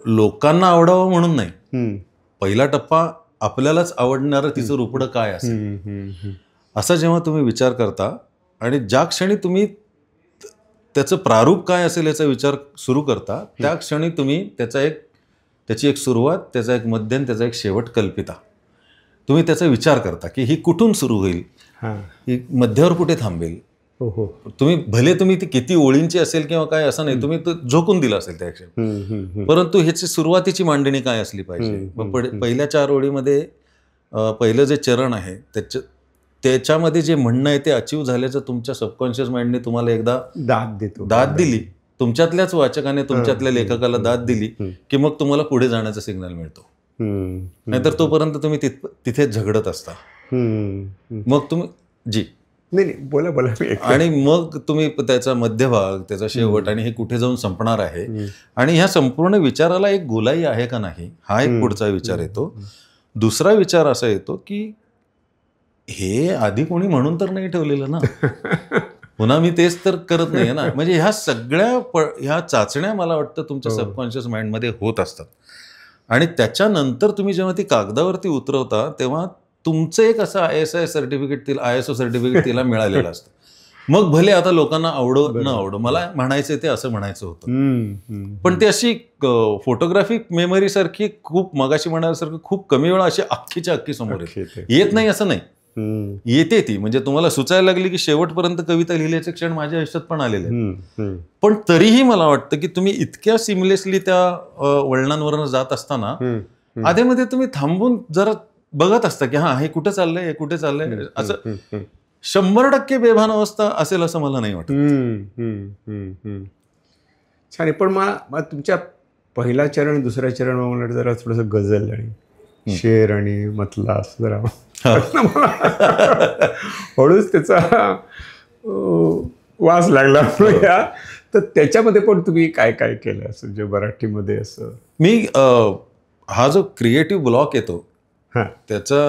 लोकांना आवडावं म्हणून नाही, पहिला टप्पा आपल्यालाच आवडणारं तिचं रूपडं काय असेल असा जेव्हा तुम्ही विचार करता आणि ज्या क्षणी तुम्ही त्याचं प्रारूप काय असेल याचा विचार सुरू करता त्या क्षणी तुम्ही त्याची एक सुरुवात, त्याचा एक मध्यम, त्याचा एक शेवट कल्पिता. तुम्ही त्याचा विचार करता की ही कुठून सुरू होईल, ही मध्यावर कुठे थांबेल. तुम्ही ती किती ओळींची असेल किंवा काय असं नाही, तुम्ही तो झोकून दिला असेल त्या क्षणी, परंतु ह्याची सुरुवातीची मांडणी काय असली पाहिजे. पहिल्या 4 ओळीमध्ये पहिलं जे चरण आहे त्याच्यामध्ये जे म्हणणं आहे ते अचीव झाल्याचं तुमच्या सबकॉन्शियस माइंडने तुम्हाला एकदा दाद दिली, तुमच्यातल्याच वाचकाने तुमच्यातल्या लेखकाला दाद दिली की मग तुम्हाला पुढे जाण्याचा सिग्नल मिळतो. नाहीतर तोपर्यंत तुम्ही तिथे झगडत असता. मग तुम्ही नाही बोला. आणि मग तुम्ही त्याचा मध्यभाग, त्याचा शेवट आणि हे कुठे जाऊन संपणार आहे आणि ह्या संपूर्ण विचाराला एक गोलाई आहे का नाही हा एक पुढचा विचार येतो. दुसरा विचार असा येतो की हे आधी कोणी म्हणून तर नाही ठेवलेलं ना, पुन्हा मी तेच तर करत नाही ना. म्हणजे ह्या सगळ्या ह्या चाचण्या मला वाटतं तुमच्या सबकॉन्शियस माइंडमध्ये होत असतात आणि त्याच्यानंतर तुम्ही जेव्हा ती कागदावरती उतरवता तेव्हा तुमचं एक असं ISI सर्टिफिकेट ISO सर्टिफिकेट तिला मिळालेलं असतं. मग भले आता लोकांना आवडो न आवडो, मला म्हणायचं ते असं म्हणायचं होतं, पण ते अशी फोटोग्राफिक मेमरी सारखी खूप मगाशी म्हणाल्यासारखं खूप कमी वेळा अशी अख्खीच्या अख्खी समोर येत नाही असं नाही, येते ती. म्हणजे तुम्हाला सुचायला लागली की शेवटपर्यंत कविता लिहिल्याचे क्षण माझ्या आयुष्यात पण आलेले. पण तरीही मला वाटतं की तुम्ही इतक्या सिमलेसली त्या वळणांवरून जात असताना आधीमध्ये तुम्ही थांबून जरा बघत असता की हे कुठे चाललंय, हे कुठे चाललंय. असं 100% बेभान अवस्था असेल असं मला नाही वाटत. छान. पण मला तुमच्या पहिला चरण दुसरा चरण मला जरा थोडंसं गझल आणि शेर आणि मतला असं जरा हळूच त्याचा वास लागला. तर त्याच्यामध्ये पण तुम्ही काय काय केलं असं जे मराठीमध्ये असं? मी हा जो क्रिएटिव्ह ब्लॉक येतो त्याचा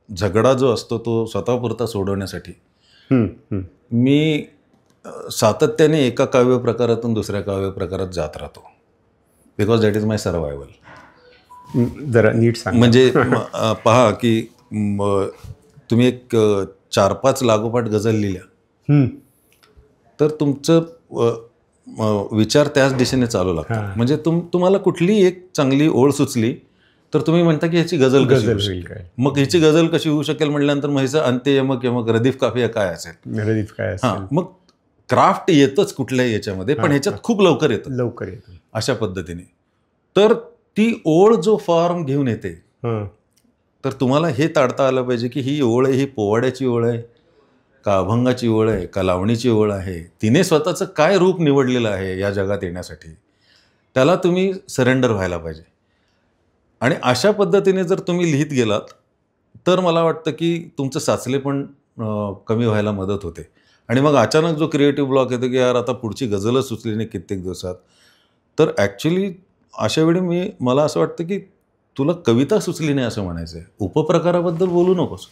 झगडा जो असतो तो स्वतःपुरता सोडवण्यासाठी मी सातत्याने एका काव्य प्रकारातून दुसऱ्या काव्य प्रकारात जात राहतो. Because that is my survival. जरा नीट सांग. म्हणजे पहा की तुम्ही एक 4-5 लागोपाठ गझल लिहिल्या तर तुमचं विचार त्याच दिशेने चालू लागतात. म्हणजे तुम्हाला कुठली एक चांगली ओळ सुचली तर तुम्ही म्हणता की ह्याची गझल कशी होऊ शकेल. मग ह्याची गझल कशी होऊ शकेल म्हटल्यानंतर मग ह्याचं अंत्य यमक यमक रदीफ काफिया काय असेल. मग क्राफ्ट येतच कुठल्याही याच्यामध्ये, पण ह्याच्यात खूप लवकर येतं अशा पद्धतीने. तर ती ओळ जो फॉर्म घेऊन येते तर तुम्हाला हे ताडता आलं पाहिजे की ही ओळ आहे, ही पोवाड्याची ओळ आहे का अभंगाची ओळ आहे, का लावणीची ओळ आहे, तिने स्वतःचं काय रूप निवडलेलं आहे या जगात येण्यासाठी, त्याला तुम्ही सरेंडर व्हायला पाहिजे. आणि अशा पद्धतीने जर तुम्ही लिहित गेलात तर मला वाटतं की तुमचं साचलेपण कमी व्हायला मदत होते. आणि मग अचानक जो क्रिएटिव्ह ब्लॉक येतो की यार आता पुढची गझलच सुचली नाही कित्येक दिवसात, तर ॲक्च्युली अशा वेळी मला असं वाटतं की तुला कविता सुचली नाही असं म्हणायचं आहे, उपप्रकाराबद्दल बोलू नकोस.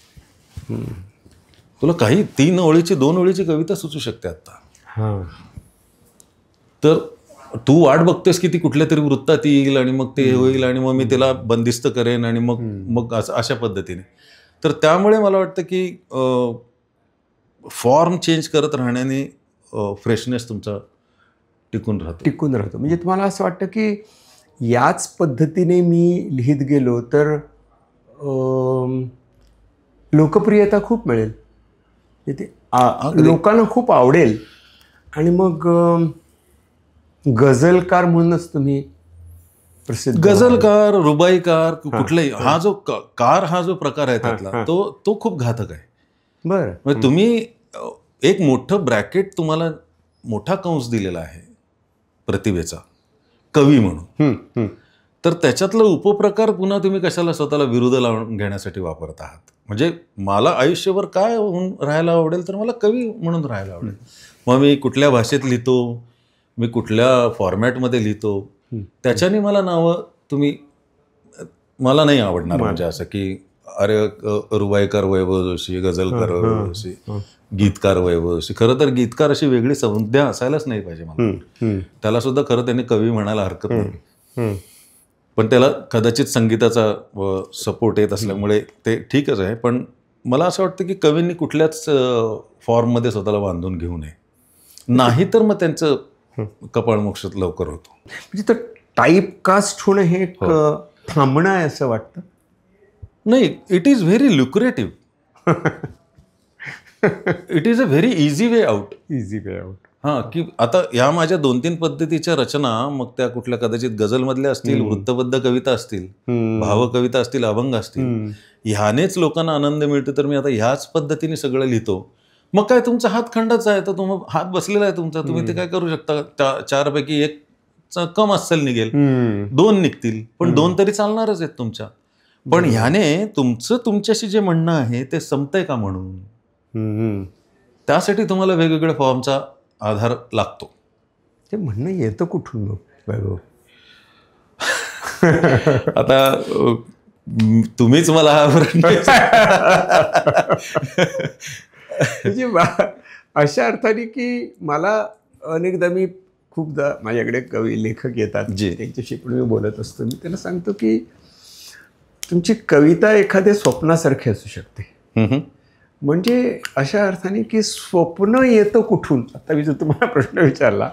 तुला काही 3 ओळीची 2 ओळीची कविता सुचू शकते आत्ता. तर तू वाट बघतेस की ती कुठल्या तरी वृत्तात येईल आणि मग ते होईल आणि मग मी त्याला बंदिस्त करेन आणि मग अशा पद्धतीने. तर त्यामुळे मला वाटतं की फॉर्म चेंज करत राहण्याने फ्रेशनेस तुमचा टिकून राहतो. म्हणजे तुम्हाला असं वाटतं की याच पद्धतीने मी लिहित गेलो तर लोकप्रियता खूप मिळेल, ते लोकांना खूप आवडेल आणि मग गझलकार म्हणूनच तुम्ही प्रसिद्ध. गझलकार, रुबाईकार, कुठलाही हा जो हा जो प्रकार आहे त्यातला तो खूप घातक आहे. बरं. तुम्ही एक मोठं ब्रॅकेट, तुम्हाला मोठा कंस दिलेला आहे प्रतिभेचा, कवी म्हणून. तर त्याच्यातला उपप्रकार पुन्हा तुम्ही कशाला स्वतःला विरुद्ध लावून घेण्यासाठी वापरत आहात. म्हणजे मला आयुष्यभर काय होऊन राहायला आवडेल, तर मला कवी म्हणून राहायला आवडेल. मग मी कुठल्या भाषेत लिहितो, मी कुठल्या फॉर्मॅटमध्ये लिहितो, त्याच्याने मला नावं तुम्ही मला नाही आवडणार. म्हणजे असं की अरे रुबाईकार वैभव जोशी, गझलकार वैभव जोशी, गीतकार वैभव जोशी. खरं तर गीतकार अशी वेगळी संज्ञा असायलाच नाही पाहिजे मला. त्याला सुद्धा खरं त्यांनी कवी म्हणायला हरकत नाही, पण त्याला कदाचित संगीताचा सपोर्ट येत असल्यामुळे ते ठीकच आहे. पण मला असं वाटतं की कवींनी कुठल्याच फॉर्ममध्ये स्वतःला बांधून घेऊ नये, नाही तर मग त्यांचं कपाळमोक्ष लवकर होतो. म्हणजे तर टाईपकास्ट होणं हे एक थांबणं आहे असं वाटतं. नाही, it is very lucrative. It is a very easy way out. हां, की आता या माझ्या 2-3 पद्धतीच्या रचना, मग त्या कुठल्या कदाचित गझलमधल्या असतील, वृत्तबद्ध कविता असतील, भावकविता असतील, अभंग असतील, ह्यानेच लोकांना आनंद मिळतो, तर मी आता ह्याच पद्धतीने सगळं लिहितो. मग काय तुमचा हात खंडाचा आहे, तर तुम्ही हात बसलेला आहे तुमचा, तुम्ही ते काय करू शकता. 4 पैकी 1 कम अस्सल निघेल, 2 निघतील, पण 2 तरी चालणारच आहेत तुमच्या. पण ह्याने तुमच्याशी जे म्हणणं आहे ते संपतंय का म्हणून, त्यासाठी तुम्हाला वेगवेगळ्या फॉर्मचा आधार लागतो. ते म्हणणं येतं कुठून वैभव? आता तुम्हीच मला हा प्रश्न म्हणजे अशा अर्थाने की मला अनेकदा खूपदा माझ्याकडे कवी लेखक येतात, त्यांच्याशी पण मी बोलत असतो. मी त्यांना सांगतो की तुमची कविता एखाद्या स्वप्नासारखी असू शकते. म्हणजे अशा अर्थाने की स्वप्न येतं कुठून. आता मी जो तुम्हाला प्रश्न विचारला,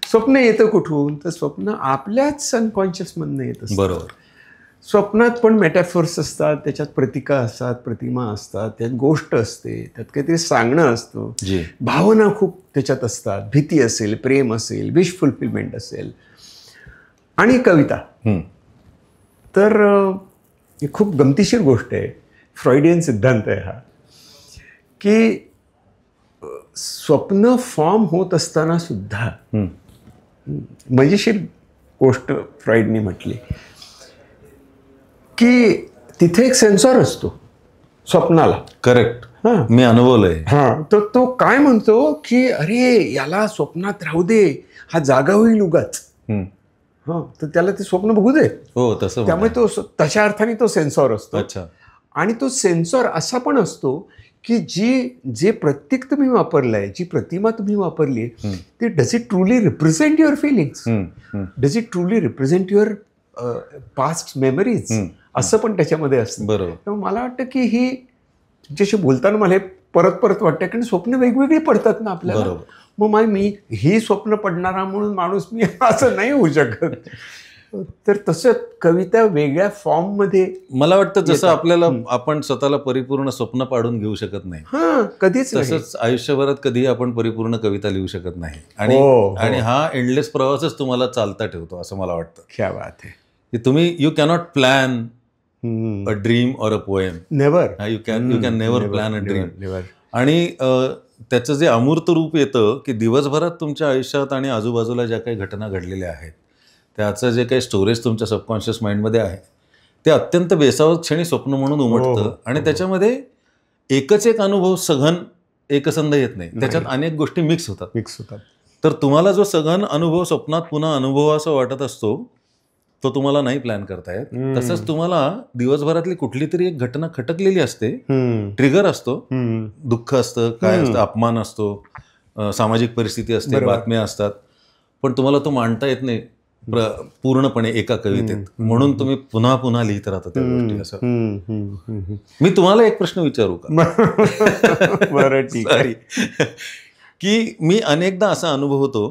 स्वप्न येतं कुठून, तर स्वप्न आपल्याच अनकॉन्शियसमधनं येत असतं. बरोबर. स्वप्नात पण मेटॅफोर्स असतात, त्याच्यात प्रतिका असतात, प्रतिमा असतात, त्यात गोष्ट असते, त्यात काहीतरी सांगणं असतं, भावना खूप त्याच्यात असतात, भीती असेल, प्रेम असेल, विश फुलफिलमेंट असेल. आणि कविता तर ही खूप गमतीशीर गोष्ट आहे. फ्रॉइडियन सिद्धांत आहे हा, की स्वप्न फॉर्म होत असताना सुद्धा मजेशीर गोष्ट फ्रॉइडनी म्हटली की तिथे एक सेन्सॉर असतो स्वप्नाला. करेक्ट. मी अनुभवलंय. तर तो काय म्हणतो की अरे याला स्वप्नात राहू दे, हा जागा होईल उगाच. तर त्याला ते स्वप्न बघू दे. हो, तसं. त्यामुळे तो तशा अर्थाने तो सेन्सॉर असतो. अच्छा. आणि तो सेन्सॉर असा पण असतो की जे प्रतीक तुम्ही वापरलंय, जी प्रतिमा तुम्ही वापरली, ते does it truly represent your feelings, does it truly represent your past memories, असं पण त्याच्यामध्ये असतं. बरोबर. त्यामुळे मला वाटतं की ही तुमच्याशी बोलताना मला परत परत कारण स्वप्न वेगवेगळी पडतात ना आपल्याला. मग मी ही स्वप्न पडणारा म्हणून माणूस मी असं नाही होऊ शकत. तर तसं कविता वेगळ्या फॉर्ममध्ये मला वाटतं, जसं आपल्याला आपण स्वतःला परिपूर्ण स्वप्न पाडून घेऊ शकत नाही, कधीच तसंच आयुष्यभरात कधीही आपण परिपूर्ण कविता लिहू शकत नाही. आणि हा एंडलेस प्रवासच तुम्हाला चालता ठेवतो असं मला वाटतं. क्या बात आहे. तुम्ही you cannot plan a dream or a poem. Never. You can never plan a dream. Never. आणि त्याचं जे अमूर्त रूप येतं की दिवसभरात तुमच्या आयुष्यात आणि आजूबाजूला ज्या काही घटना घडलेल्या आहेत त्याचं जे काही स्टोरेज तुमच्या सबकॉन्शियस माइंडमध्ये आहे ते अत्यंत बेसावत क्षणी स्वप्न म्हणून उमटतं. आणि त्याच्यामध्ये एकच एक अनुभव सघन एकसंध येत नाही, त्याच्यात अनेक गोष्टी मिक्स होतात. तर तुम्हाला जो सघन अनुभव स्वप्नात पुन्हा अनुभव असं वाटत असतो तो तुम्हाला नाही प्लॅन करता येत. तसंच तुम्हाला दिवसभरातली कुठली तरी एक घटना खटकलेली असते, ट्रिगर असतो, दुःख असतं, काय असतं, अपमान असतो, सामाजिक परिस्थिती असते, बातम्या असतात, पण तुम्हाला तो मांडता येत नाही पूर्णपणे एका कवितेत, म्हणून तुम्ही पुन्हा पुन्हा लिहित राहता त्या गोष्टी. असं मी तुम्हाला एक प्रश्न विचारू का? बरं, ठीक आहे. की मी अनेकदा असा अनुभव होतो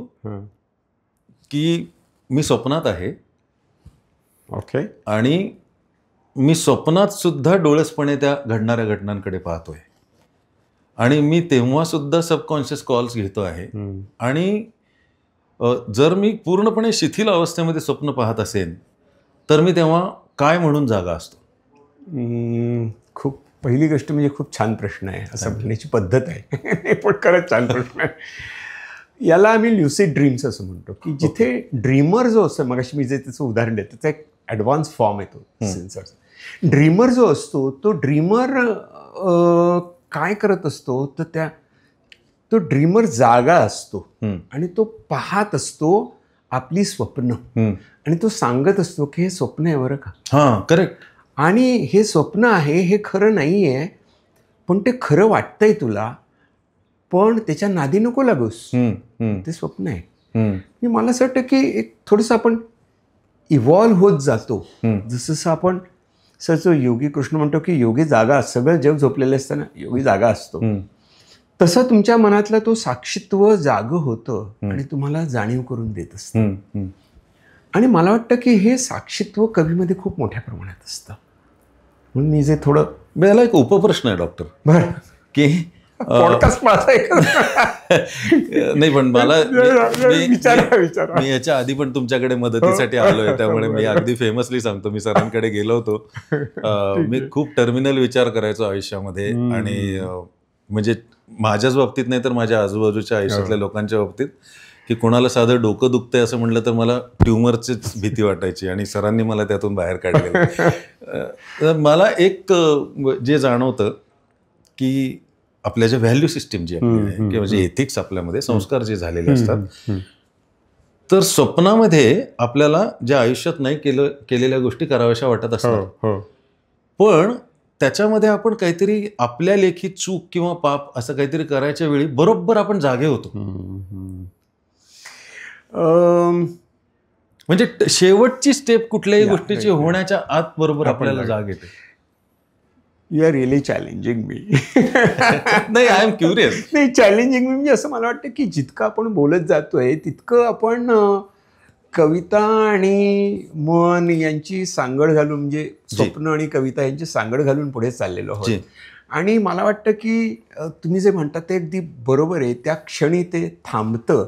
की मी स्वप्नात आहे, ओके, आणि मी स्वप्नात सुद्धा डोळसपणे त्या घडणाऱ्या घटनांकडे पाहतोय, आणि मी तेव्हा सुद्धा सबकॉन्शियस कॉल्स घेतो आहे. आणि जर मी पूर्णपणे शिथिल अवस्थेमध्ये स्वप्न पाहत असेल तर मी तेव्हा काय म्हणून जागा असतो? खूप पहिली गोष्ट म्हणजे खूप छान प्रश्न आहे, असं म्हणण्याची पद्धत आहे. पण खरंच छान प्रश्न आहे. याला आम्ही ल्युसिड ड्रीम्स असं म्हणतो, की जिथे ड्रीमर जो असतो, मगाशी मी जे त्याचं उदाहरण देतो त्याचा एक ॲडव्हान्स फॉर्म येतो सेन्सरचा. ड्रीमर जो असतो तो ड्रीमर काय करत असतो तर तो ड्रीमर जागा असतो आणि तो पाहत असतो आपली स्वप्न, आणि तो सांगत असतो की हे स्वप्न आहे बरं का. हां, करेक्ट. आणि हे स्वप्न आहे, हे खरं नाही आहे, पण ते खरं वाटतंय तुला, पण त्याच्या नादी नको लागूस, ते स्वप्न आहे. मला असं वाटतं की एक थोडंसं आपण इव्हॉल्व्ह होत जातो, जसं आपण जो योगी कृष्ण म्हणतो की योगी जागा, सगळं जग झोपलेलं असताना योगी जागा असतो, तसं तुमच्या मनातलं तो साक्षीत्व जागं होतं आणि तुम्हाला जाणीव करून देत असतं. आणि मला वाटतं की हे साक्षीत्व कवीमध्ये खूप मोठ्या प्रमाणात असतं. म्हणून मी जे थोडं, याला एक उपप्रश्न आहे डॉक्टर, बरं की पॉडकास्ट माझा नाही, पण मला विचारा. मी याच्या आधी पण तुमच्याकडे मदतीसाठी आलोय, त्यामुळे मी अगदी फेमसली सांगतो, मी सरांकडे गेलो होतो. मी खूप टर्मिनल विचार करायचो आयुष्यामध्ये, आणि म्हणजे माझ्याच बाबतीत नाही तर माझ्या आजूबाजूच्या आयुष्यातल्या लोकांच्या बाबतीत, की कोणाला साधं डोकं दुखतंय असं म्हटलं तर मला ट्युमरचीच भीती वाटायची, आणि सरांनी मला त्यातून बाहेर काढलेलं. मला एक जे जाणवतं की आपल्या ज्या व्हॅल्यू सिस्टीम जी आपली आहे, किंवा जे एथिक्स आपल्यामध्ये संस्कार जे झालेले असतात, तर स्वप्नामध्ये आपल्याला ज्या आयुष्यात नाही केलेल्या गोष्टी कराव्याशा वाटत असतात, पण त्याच्यामध्ये आपण काहीतरी आपल्या लेखी चूक किंवा पाप असं काहीतरी करायच्या वेळी बरोबर आपण जागे होतो. म्हणजे शेवटची स्टेप कुठल्याही गोष्टीची होण्याच्या आत बरोबर आपल्याला जाग येते. यू आर रिअली चॅलेंजिंग मी. नाही, आय एम क्युरियस. नाही, चॅलेंजिंग मी म्हणजे असं मला वाटतं की जितकं आपण बोलत जातोय तितकं आपण कविता आणि मन यांची सांगड घालून, म्हणजे स्वप्न आणि कविता यांची सांगड घालून पुढे चाललेलो आहोत. आणि मला वाटतं की तुम्ही जे म्हणता ते अगदी बरोबर आहे, त्या क्षणी ते थांबतं.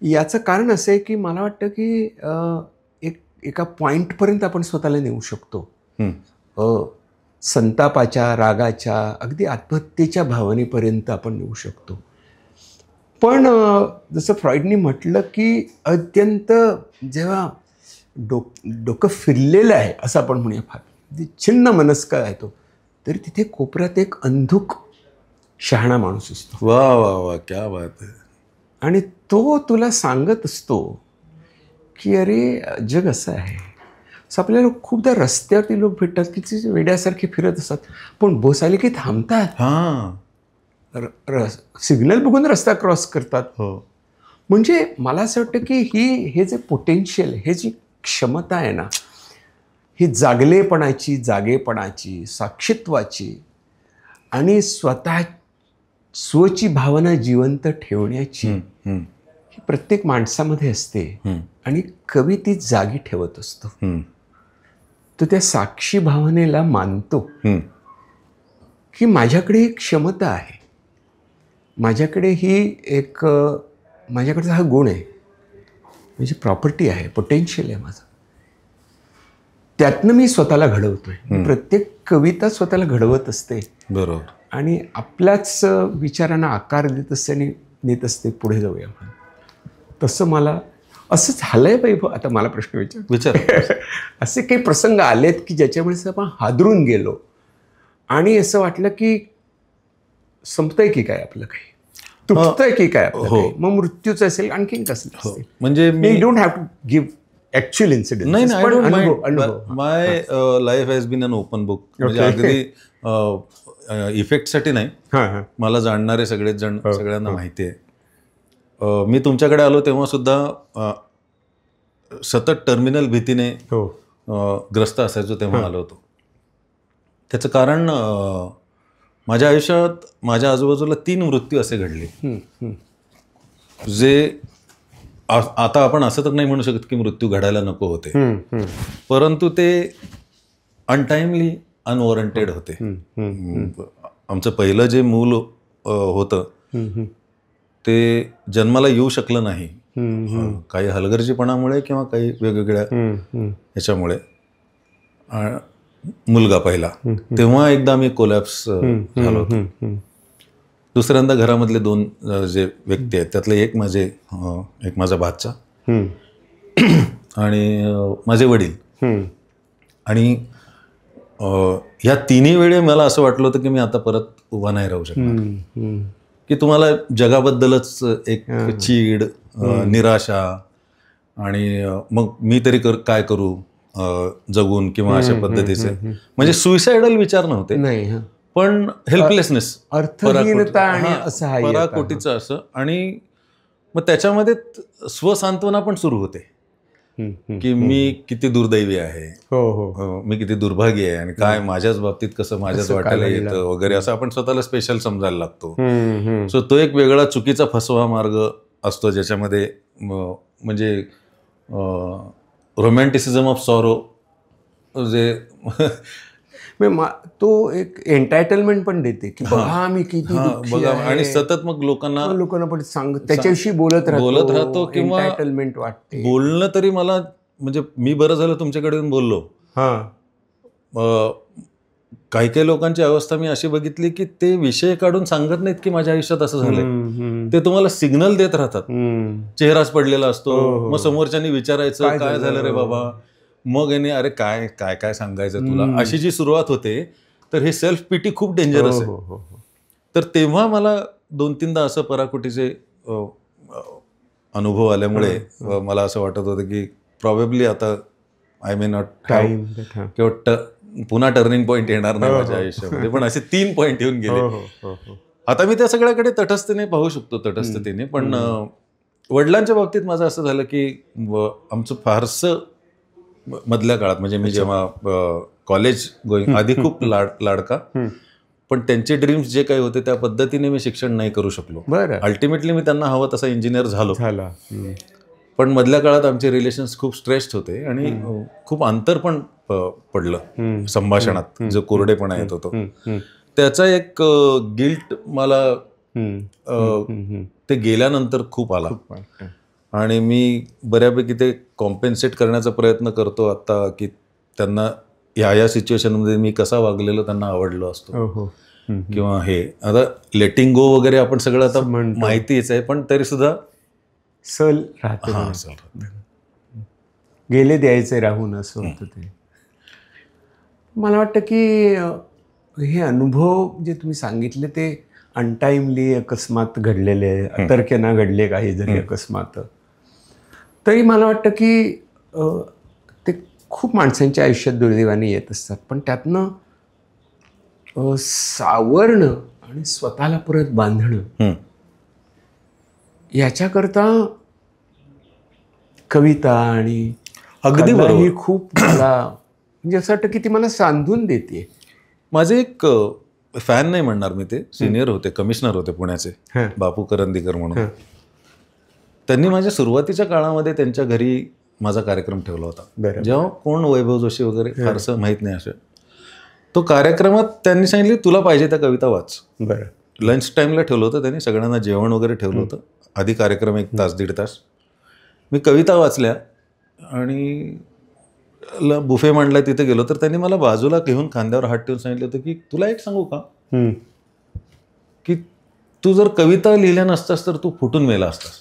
याचं कारण असं आहे की मला वाटतं की एका पॉईंटपर्यंत आपण स्वतःला नेऊ शकतो, संतापाच्या, रागाच्या, अगदी आत्महत्येच्या भावनेपर्यंत आपण नेऊ शकतो. पण जसं फ्रॉइडनी म्हटलं की अत्यंत जेव्हा डोकं फिरलेलं आहे असं आपण म्हणूया, फार छिन्न मनस्क आहे तो, तरी तिथे कोपऱ्यात एक अंधुक शहाणा माणूस असतो. वा वा वा, क्या बात आहे. आणि तो तुला सांगत असतो की अरे जग असं आहे. असं आपल्याला खूपदा रस्त्यावरती लोक भेटतात की ते वेड्यासारखे फिरत असतात, पण बस आली की थांबतात, सिग्नल बघून रस्ता क्रॉस करतात. म्हणजे मला असं वाटतं की हे जे पोटेन्शियल, हे जी क्षमता आहे ना, ही जागलेपणाची, जागेपणाची, साक्षीत्वाची आणि स्वची भावना जिवंत ठेवण्याची, ही प्रत्येक माणसामध्ये असते. आणि कवी ती जागी ठेवत असतो. तो त्या साक्षी भावनेला मानतो की माझ्याकडे एक क्षमता आहे, माझ्याकडे ही एक, माझ्याकडचा हा गुण आहे, माझी प्रॉपर्टी आहे, पोटेन्शियल आहे माझं. त्यातनं मी स्वतःला घडवतोय. प्रत्येक कविता स्वतःला घडवत असते बरोबर. आणि आपल्याच विचारांना आकार देत असते आणि नेत असते पुढे जाऊया म्हणून. तसं मला असं झालंय वैभव. आता मला प्रश्न विचार. असे काही प्रसंग आलेत की ज्याच्यामुळे आपण हादरून गेलो आणि असं वाटलं की संपतंय की काय आपलं, काही तुटतंय की काय आपलं काही. मग मृत्यूचं असेल, आणखीन कसं असेल. म्हणजे मी don't have to give actual incident. नाही, my life has been an open book. म्हणजे अगदी इफेक्टसाठी नाही, मला जाणणारे सगळेच जण सगळ्यांना माहिती आहे. मी तुमच्याकडे आलो तेव्हा सुद्धा सतत टर्मिनल भीतीने ग्रस्त असायचो तेव्हा आलो होतो. त्याचं कारण माझ्या आयुष्यात माझ्या आजूबाजूला 3 मृत्यू असे घडले जे आता आपण असं तर नाही म्हणू शकत की मृत्यू घडायला नको होते, परंतु ते अनटाइमली अनवॉरंटेड होते. आमचं पहिलं जे मूल होतं ते जन्माला येऊ शकलं नाही, काही हलगर्जीपणामुळे किंवा काही वेगवेगळ्या ह्याच्यामुळे. मुलगा पहिला, तेव्हा एकदा मी कोलॅप्स झालो होतो. दुसऱ्यांदा घरामधले 2 जे व्यक्ती आहेत त्यातले एक माझा भाचा आणि माझे वडील. आणि ह्या 3ही वेळे मला असं वाटलं होतं की मी आता परत उभा नाही राहू शकणार, की तुम्हाला जगाबद्दलच एक चीड, निराशा आणि मग मी तरी काय करू जगून किंवा अशा पद्धतीचे. म्हणजे सुइसाइडल विचार नव्हते, पण हेल्पलेसनेस, अर्थहीनता आणि पराकोटीचं असं. आणि मग त्याच्यामध्ये स्वसांत्वना पण सुरू होते की मी किती दुर्दैवी आहे, मी किती दुर्भागी आहे आणि काय माझ्याच बाबतीत कसं माझ्याच वाटायला येतं वगैरे, असं आपण स्वतःला स्पेशल समजायला लागतो. सो तो एक वेगळा चुकीचा फसवा मार्ग असतो ज्याच्यामध्ये म्हणजे रोमॅन्टिसिझम ऑफ सॉरो जे तो एक एंटायटलमेंट पण देते की बघा मी किती दुःखी आहे. आणि सतत मग लोकांना पण सांग त्याच्याविषयी बोलत राहतो किंवा एंटायटलमेंट वाटते. बोलणं तरी मला म्हणजे मी बरं झालं तुमच्याकडे येऊन बोललो. काही लोकांची अवस्था मी अशी बघितली की ते विषय काढून सांगत नाहीत की माझ्या आयुष्यात असं झालंय, ते तुम्हाला सिग्नल देत राहतात. चेहराच पडलेला असतो, मग समोरच्यानी विचारायचं काय झालं रे बाबा, मग याने अरे काय काय काय सांगायचं तुला, अशी जी सुरुवात होते. तर हे सेल्फ पिटी खूप डेंजरस आहे. तर तेव्हा मला 2-3दा असं पराकुटीचे अनुभव आल्यामुळे मला असं वाटत होतं की प्रॉबेबली आता आय मे नॉट किंवा पुन्हा टर्निंग पॉईंट येणार नाही माझ्या आयुष्यामध्ये. पण असे 3 पॉईंट येऊन गेले. आता मी त्या सगळ्याकडे तटस्थतेने पाहू शकतो, तटस्थतेने. पण वडिलांच्या बाबतीत माझं असं झालं की आमचं फारसं मधल्या काळात, म्हणजे मी जेव्हा कॉलेज गोईंग आधी खूप लाडका, पण त्यांचे ड्रीम्स जे काही होते त्या पद्धतीने मी शिक्षण नाही करू शकलो. अल्टिमेटली मी त्यांना हवं तसा इंजिनियर झालो. पण मधल्या काळात आमचे रिलेशन्स खूप स्ट्रेस्ड होते आणि खूप अंतर पण पडलं संभाषणात, जो कोरडेपणा येत होतो त्याचा एक गिल्ट मला ते गेल्यानंतर खूप आला. आणि मी बऱ्यापैकी ते कॉम्पेन्सेट करण्याचा प्रयत्न करतो आता की त्यांना ह्या सिच्युएशनमध्ये मी कसा वागलेलो त्यांना आवडलो असतो किंवा हे. आता लेटिंग गो वगैरे आपण सगळं आता माहितीच आहे, पण तरी सुद्धा सल राहते, गेले द्यायचे राहून असं होतं ते. मला वाटतं की हे अनुभव जे तुम्ही सांगितले ते अनटाईमली अकस्मात घडलेले, अतर्क्यानं घडले काही जरी अकस्मात, तरी मला वाटतं की ते खूप माणसांच्या आयुष्यात दुर्दैवाने येत असतात. पण त्यातनं सावरणं आणि स्वतःला परत बांधणं याच्याकरता कविता आणि अगदी बरोबर ही खूप मला म्हणजे असं वाटतं की ती मला सांधून देते. माझे एक फॅन नाही म्हणणार मी, ते सिनियर होते, कमिशनर होते पुण्याचे, बापू करंदीकर म्हणून. त्यांनी माझ्या सुरुवातीच्या काळामध्ये त्यांच्या घरी माझा कार्यक्रम ठेवला होता, जेव्हा कोण वैभव जोशी वगैरे फारसं माहीत नाही असं. तो कार्यक्रमात त्यांनी सांगितले तुला पाहिजे त्या कविता वाच. लंच टाईमला ठेवलं होतं त्यांनी, सगळ्यांना जेवण वगैरे ठेवलं होतं, आधी कार्यक्रम 1 तास 1.5 तास. मी कविता वाचल्या आणि बुफे मांडला तिथे गेलो तर त्यांनी मला बाजूला घेऊन खांद्यावर हात ठेवून सांगितलं होतं की तुला एक सांगू का की तू जर कविता लिहिल्या नसतास तर तू फुटून मेला असतास.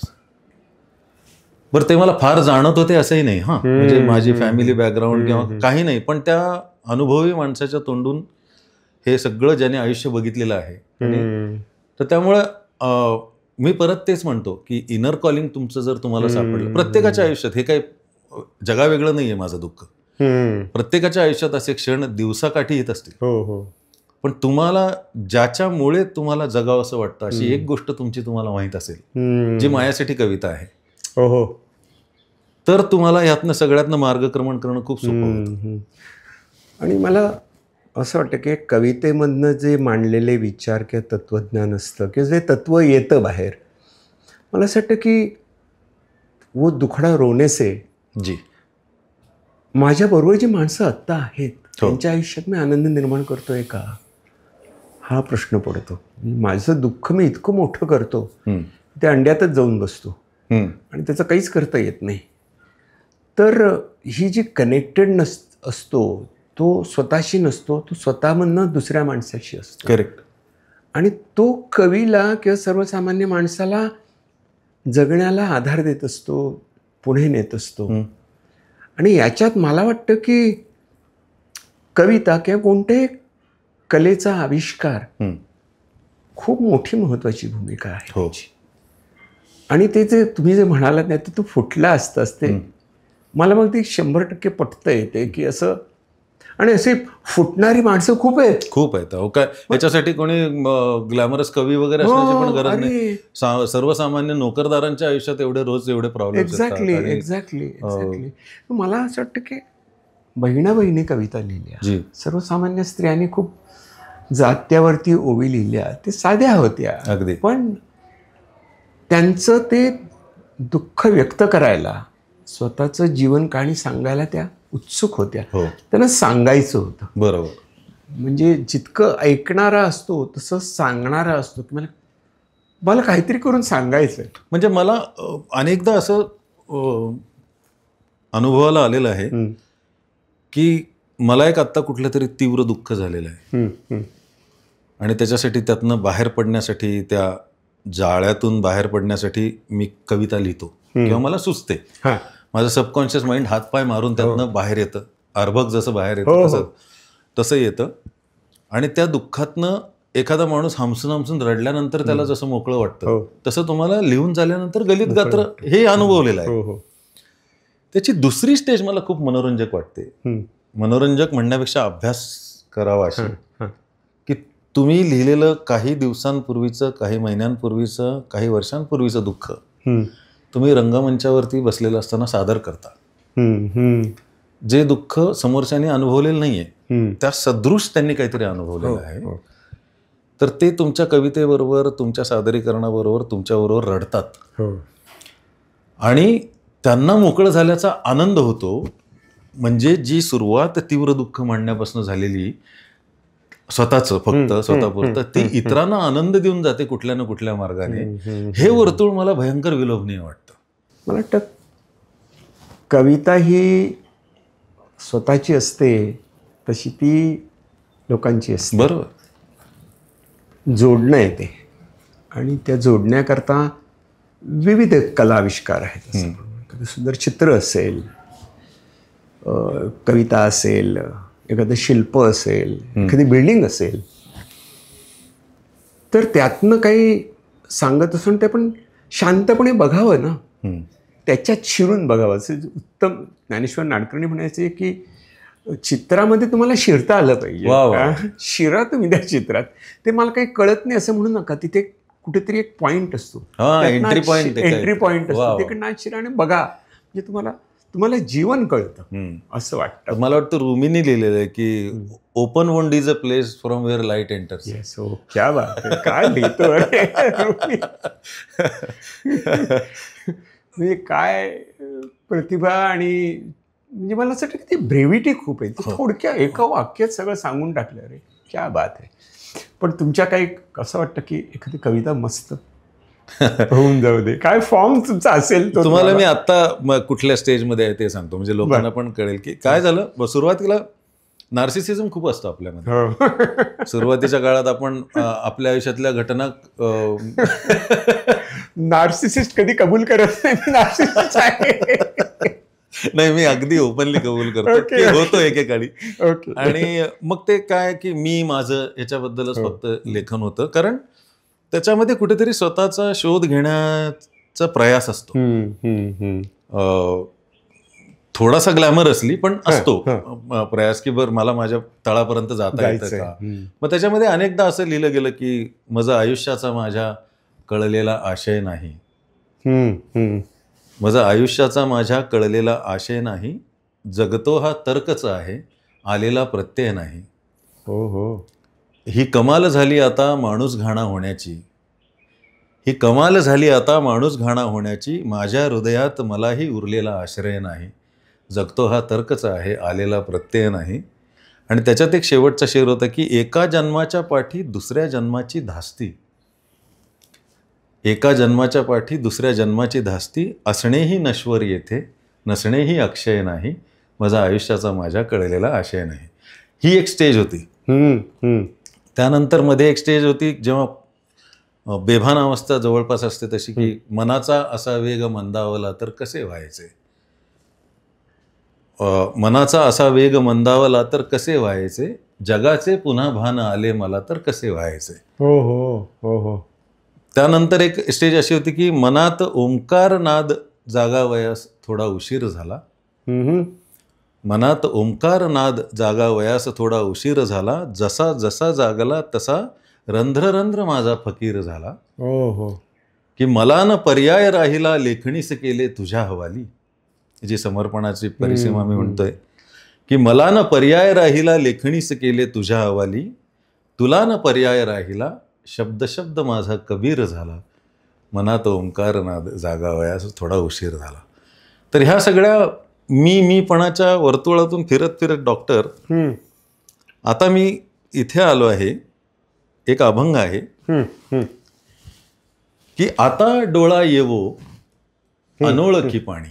बरं ते मला फार जाणत होते असंही नाही, हां, म्हणजे माझी फॅमिली बॅकग्राऊंड किंवा काही नाही, पण त्या अनुभवी माणसाच्या तोंडून हे सगळं ज्याने आयुष्य बघितलेलं आहे. तर त्यामुळं मी परत तेच म्हणतो की इनर कॉलिंग तुमचं जर तुम्हाला सापडलं प्रत्येकाच्या आयुष्यात, हे काही जगावेगळं नाही आहे माझं दुःख, प्रत्येकाच्या आयुष्यात असे क्षण दिवसाकाठी येत असतील. पण तुम्हाला ज्याच्यामुळे तुम्हाला जगावं असं वाटतं अशी एक गोष्ट तुम्हाला माहीत असेल जी माझ्यासाठी कविता आहे, तर तुम्हाला यातनं सगळ्यातनं मार्गक्रमण करणं खूप सोपं होतं. आणि मला असं वाटतं की कवितेमधनं जे मांडलेले विचार किंवा तत्त्वज्ञान असतं किंवा जे तत्त्व येतं बाहेर, मला असं वाटतं की वो दुखडा रोने से जी माझ्याबरोबर जी माणसं आत्ता आहेत त्यांच्या आयुष्यात मी आनंद निर्माण करतोय का, हा प्रश्न पडतो. माझं दुःख मी इतकं मोठं करतो ते अंड्यातच जाऊन बसतो आणि त्याचं काहीच करता येत नाही. तर ही जी कनेक्टेड असतो तो स्वतःशी नसतो, तो स्वतःमधनं दुसऱ्या माणसाशी असतो. करेक्ट. आणि तो कवीला किंवा सर्वसामान्य माणसाला जगण्याला आधार देत असतो, पुढे नेत असतो. आणि याच्यात मला वाटतं की कविता किंवा कोणत्याही कलेचा आविष्कार खूप मोठी महत्त्वाची भूमिका आहे. आणि ते जे तुम्ही जे म्हणालात नाही तर तू फुटला असतास ते मला मग ते 100% पटतं येते की असं. आणि असे फुटणारी माणसं खूप आहेत. अहो काय याच्यासाठी कोणी ग्लॅमरस कवी वगैरे असण्याची पण गरज नाही. सर्वसामान्य नोकरदारांच्या आयुष्यात एवढे प्रॉब्लेम. एक्झॅक्टली. मला असं वाटतं की बहिणाबहिणी कविता लिहिल्या, सर्वसामान्य स्त्रियांनी खूप जात्यावरती ओवी लिहिल्या, ते साध्या होत्या अगदी, पण त्यांचं ते दुःख व्यक्त करायला, स्वतःचं जीवन कहाणी सांगायला त्या उत्सुक होत्या. त्यांना सांगायचं होतं. बरोबर. म्हणजे जितकं ऐकणारा असतो तसं सांगणारा असतो की मला काहीतरी करून सांगायचं. म्हणजे मला अनेकदा असं अनुभवाला आलेलं आहे की मला एक आत्ता कुठलं तरी तीव्र दुःख झालेलं आहे आणि त्याच्यासाठी त्यातनं बाहेर पडण्यासाठी, त्या जाळ्यातून बाहेर पडण्यासाठी मी कविता लिहितो किंवा मला सुचते. माझं सबकॉन्शियस माइंड हातपाय मारून त्यातनं बाहेर येतं, अर्भक जसं बाहेर येतं तसं येतं. आणि त्या दुःखातनं एखादा माणूस हमसून रडल्यानंतर त्याला जसं मोकळं वाटतं तसं तुम्हाला लिहून झाल्यानंतर गलित गात्र हे अनुभवलेलं आहे. त्याची दुसरी स्टेज मला खूप मनोरंजक वाटते. मनोरंजक म्हणण्यापेक्षा अभ्यास करावा अशी, की तुम्ही लिहिलेलं काही दिवसांपूर्वीचं, काही महिन्यांपूर्वीचं, काही वर्षांपूर्वीचं दुःख तुम्ही रंगमंचावरती बसलेलं असताना सादर करता. जे दुःख समोरच्याने अनुभवलेलं नाहीये त्या सदृश त्यांनी काहीतरी अनुभवलेलं आहे. तर ते तुमच्या कवितेबरोबर, तुमच्या सादरीकरणाबरोबर, तुमच्याबरोबर रडतात आणि त्यांना मोकळं झाल्याचा आनंद होतो. म्हणजे जी सुरुवात तीव्र दुःख मांडण्यापासून झालेली स्वतःचं फक्त स्वतःपुरतं, ती इतरांना आनंद देऊन जाते कुठल्या ना कुठल्या मार्गाने. हे वर्तुळ मला भयंकर विलोभनीय वाटतं. मला वाटतं कविता ही स्वतःची असते तशी ती लोकांची असते. बरोबर. जोडणं येते आणि त्या जोडण्याकरता विविध कला आविष्कार आहेत. एखादं सुंदर चित्र असेल, कविता असेल, एखादं शिल्प असेल, एखादी बिल्डिंग असेल, तर त्यातनं काही सांगत असून ते पण शांतपणे बघावं ना, त्याच्यात शिरून बघावं. असं उत्तम ज्ञानेश्वर नाडकर्णी म्हणायचे की चित्रामध्ये तुम्हाला शिरता आलं पाहिजे. शिरा तुम्ही त्या चित्रात, ते मला काही कळत नाही असं म्हणू नका. तिथे कुठेतरी एक पॉईंट असतो, एंट्री पॉईंट असतो, तिकडनं आज शिरा आणि बघा, म्हणजे तुम्हाला जीवन कळतं असं वाटतं. मला वाटतं रुमीनी लिहिलेलं आहे की open wound is a place from where light enters. Yes, हो, क्या बात आहे, काय लिहितो म्हणजे काय प्रतिभा. आणि म्हणजे मला असं वाटतं की ती ब्रेव्हिटी खूप आहे. थोडक्या एका वाक्यात सगळं सांगून टाकलं. रे क्या बात आहे. पण तुमच्या काही असं वाटतं की एखादी कविता मस्त होऊन जाऊ दे. काय फॉर्म तुमचा असेल तो तुम्हाला मी आता कुठल्या स्टेजमध्ये आहे ते सांगतो, म्हणजे लोकांना पण कळेल की काय झालं. सुरुवातीला नार्सिसिझम खूप असतो आपल्यामध्ये. हो. सुरुवातीच्या काळात आपण आपल्या आयुष्यातल्या घटना नार्सिसिस्ट कधी कबूल करत नाही मी नार्सिसिस्ट आहे. नाही, मी अगदी ओपनली कबूल करतो Okay. की होतो एकेकाळी. ओके. आणि मग ते काय की मी माझं याच्याबद्दलच फक्त लेखन होतं, कारण त्याच्यामध्ये कुठेतरी स्वतःचा शोध घेण्याचा प्रयास असतो. थोडासा ग्लॅमरसली पण असतो प्रयास की बरं मला माझ्या तळापर्यंत जाता येतं का. मग त्याच्यामध्ये अनेकदा असं लिहिलं गेलं की माझा आयुष्याचा माझ्या कळलेला आशय नाही, माझा आयुष्याचा माझ्या कळलेला आशय नाही, जगतो हा तर्कच आहे, आलेला प्रत्यय नाही. हो हो. ही कमाल झाली आता माणूस घाणा होण्याची, ही कमाल झाली आता माणूस घाणा होण्याची, माझ्या हृदयात मलाही उरलेला आश्रय नाही, जगतो हा तर्कच आहे, आलेला प्रत्यय नाही. आणि त्याच्यात एक शेवटचा शेर होता की एका जन्माच्या पाठी दुसऱ्या जन्माची धास्ती, एका जन्माच्या पाठी दुसऱ्या जन्माची धास्ती, असणेही नश्वर येथे, नसणेही अक्षय नाही, माझा आयुष्याचा माझ्या कळलेला आशय नाही. ही एक स्टेज होती. त्यानंतर मध्ये एक स्टेज होती जेव्हा बेभान अवस्था जवळपास असते तशी की मनाचा असा वेग मंदावला तर कसे व्हायचे, मनाचा असा वेग मंदावला तर कसे व्हायचे, जगाचे पुन्हा भान आले मला तर कसे व्हायचे. हो हो हो हो. त्यानंतर एक स्टेज अशी होती की मनात ओंकार नाद जागावयास थोडा उशीर झाला, मनात ओंकार नाद जागावयास थोडा उशीर झाला, जसा जसा जागला तसा रंध्र रंध्र माझा फकीर झाला. हो हो. की मला न पर्याय राहिला लेखणीस केले तुझ्या हवाली, जी समर्पणाची परिसीमा मी म्हणतोय की मला न पर्याय राहिला लेखणीस केले तुझ्या हवाली, तुला न पर्याय राहिला शब्द शब्द माझा कबीर झाला, मनात ओंकार नाद जागावयास थोडा उशीर झाला. तर ह्या सगळ्या मीपणाच्या वर्तुळातून फिरत फिरत डॉक्टर आता मी इथे आलो आहे. एक अभंग आहे की आता डोळा येवो अनोळखी पाणी,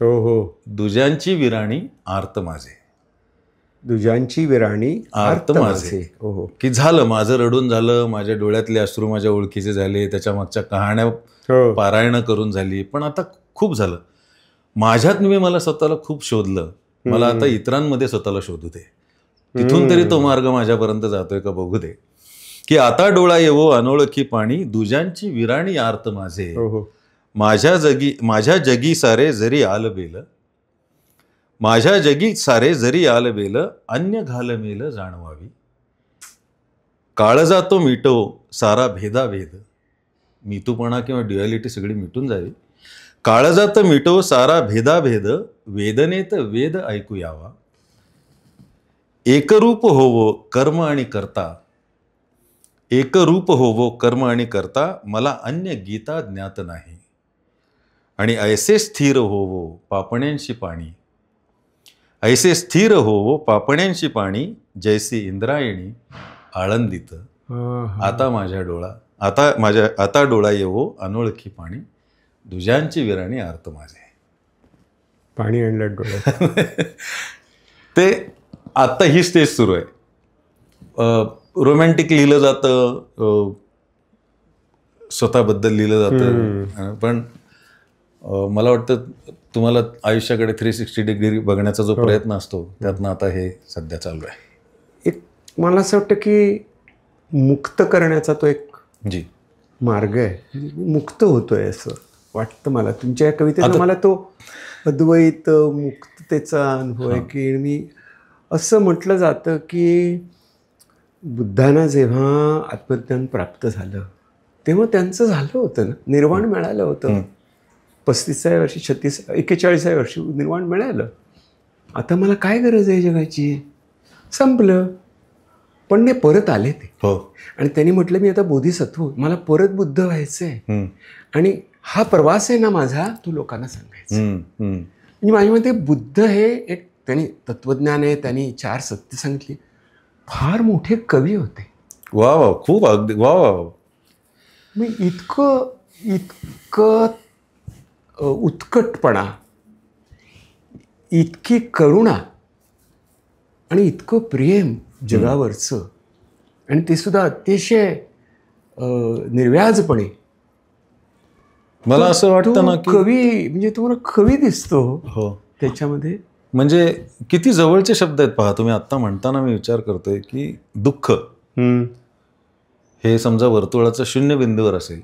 हो हो. दुजांची विराणी आर्त माझे, दुजांची विराणी आर्त माझे. हो हो. की झालं माझं रडून झालं, माझ्या डोळ्यातले अश्रू माझ्या ओळखीचे झाले, त्याच्या मागच्या कहाण्या पारायण करून झाली, पण आता खूप झालं. माझ्यात मी मला स्वतःला खूप शोधलं, मला आता इतरांमध्ये स्वतःला शोधू दे, तिथून तरी तो मार्ग माझ्यापर्यंत जातोय का बघू दे. की आता डोळा येवो अनोळखी पाणी, दुजांची विराणी आर्त माझे, माझ्या जगी सारे जरी आल बेल, माझ्या जगी सारे जरी आल बेल, अन्य घालमेल जाणवावी, काळजा तो मिटो सारा भेदाभेद, मितूपणा किंवा ड्युअलिटी सगळी मिटून जावी, काळजात मिटो सारा भेदाभेद, वेदनेत वेद ऐकू यावा, एकरूप होवो कर्म आणि कर्ता, एकरूप होवो कर्म आणि कर्ता, मला अन्य गीता ज्ञात नाही, आणि ऐसे स्थिर होवो पापण्यांशी पाणी, ऐसे स्थिर होवो पापण्यांशी पाणी, जैसी इंद्रायणी आळंदित, आता माझ्या डोळा आता डोळा येवो अनोळखी पाणी, दुजांची विराणी आर्त माझे. पाणी आणलं डोळ्यात. ते आत्ता ही स्टेज सुरू आहे. रोमॅन्टिक लिहिलं जातं, स्वतःबद्दल लिहिलं जातं, पण मला वाटतं तुम्हाला आयुष्याकडे 360 डिग्री बघण्याचा जो प्रयत्न असतो त्यातनं आता हे सध्या चालू आहे. एक मला असं वाटतं की मुक्त करण्याचा तो एक मार्ग आहे, मुक्त होतोय असं वाटतं मला. तुमच्या या कवितेत मला तो अद्वैत मुक्ततेचा अनुभव आहे की मी असं म्हटलं जातं की बुद्धांना जेव्हा आत्मज्ञान प्राप्त झालं तेव्हा त्यांचं झालं होतं ना, निर्वाण मिळालं होतं. 35व्या वर्षी 41व्या वर्षी निर्वाण मिळालं. आता मला काय गरज आहे जगाची, संपलं. पण ते परत आले ते, आणि त्यांनी म्हटलं मी आता बोधिसत्व, मला परत बुद्ध व्हायचंय, आणि हा प्रवास आहे ना माझा तो लोकांना सांगायचा. म्हणजे माझ्या मते बुद्ध हे एक त्यांनी तत्वज्ञान आहे, त्यांनी 4 सत्य सांगितली, फार मोठे कवी होते. वा वा, खूप अगदी वा वा. मी इतकं उत्कटपणा, इतकी करुणा आणि इतकं प्रेम जगावरचं, आणि ते सुद्धा अतिशय निर्व्याजपणे. मला असं वाटतं ना की कवी, म्हणजे तुम्हाला कवी दिसतो हो त्याच्यामध्ये. म्हणजे किती जवळचे शब्द आहेत पहा. तुम्ही आत्ता म्हणताना मी विचार करतोय की दुःख हे समजा वर्तुळाचं 0 बिंदूवर असेल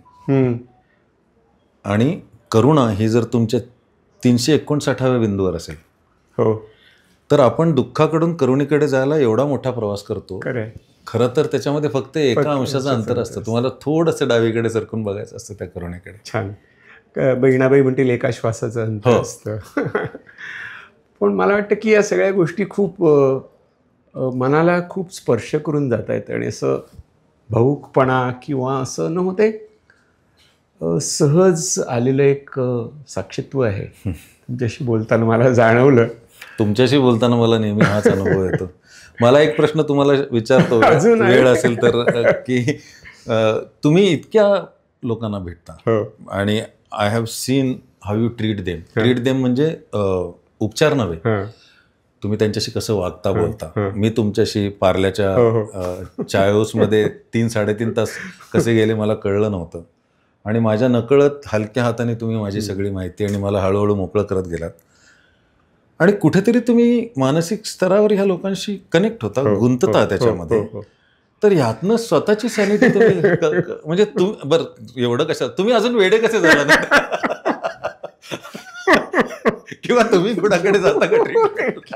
आणि करुणा ही जर तुमच्या 359व्या बिंदूवर असेल, हो, तर आपण दुःखाकडून करुणेकडे जायला एवढा मोठा प्रवास करतो. खरं तर त्याच्यामध्ये फक्त एका अंशाचं अंतर असतं. तुम्हाला थोडंसं डावीकडे सरकून बघायचं असतं त्या करुणेकडे. छान. बहिणाबाई म्हणतील एका श्वासाचं अंतर असतं. पण मला वाटतं की या सगळ्या गोष्टी खूप मनाला खूप स्पर्श करून जात आहेत, आणि असं भाऊकपणा किंवा असं न होते सहज आलेलं एक साक्षीत्व आहे. तुमच्याशी बोलताना मला जाणवलं. तुमच्याशी बोलताना मला नेहमी हाच अनुभव येतो. मला एक प्रश्न तुम्हाला विचारतो, वेळ असेल तर, की तुम्ही इतक्या लोकांना भेटता आणि I have seen how you treat them म्हणजे उपचार नव्हे, तुम्ही त्यांच्याशी कसं वागता बोलता. मी तुमच्याशी पार्ल्याच्या चायोसमध्ये 3-3.5 तास कसे गेले मला कळलं नव्हतं, आणि माझ्या नकळत हलक्या हाताने तुम्ही माझी सगळी माहिती आणि मला हळूहळू मोकळं करत गेलात, आणि कुठेतरी तुम्ही मानसिक स्तरावर ह्या लोकांशी कनेक्ट होता, गुंतता त्याच्यामध्ये. तर ह्यातनं स्वतःची सॅनिटी तुम्ही म्हणजे तुम्ही बरं एवढं कसं तुम्ही अजून वेडे कसे झाला ना? किंवा तुम्ही कुणाकडे जाता का ट्रीटमेंट?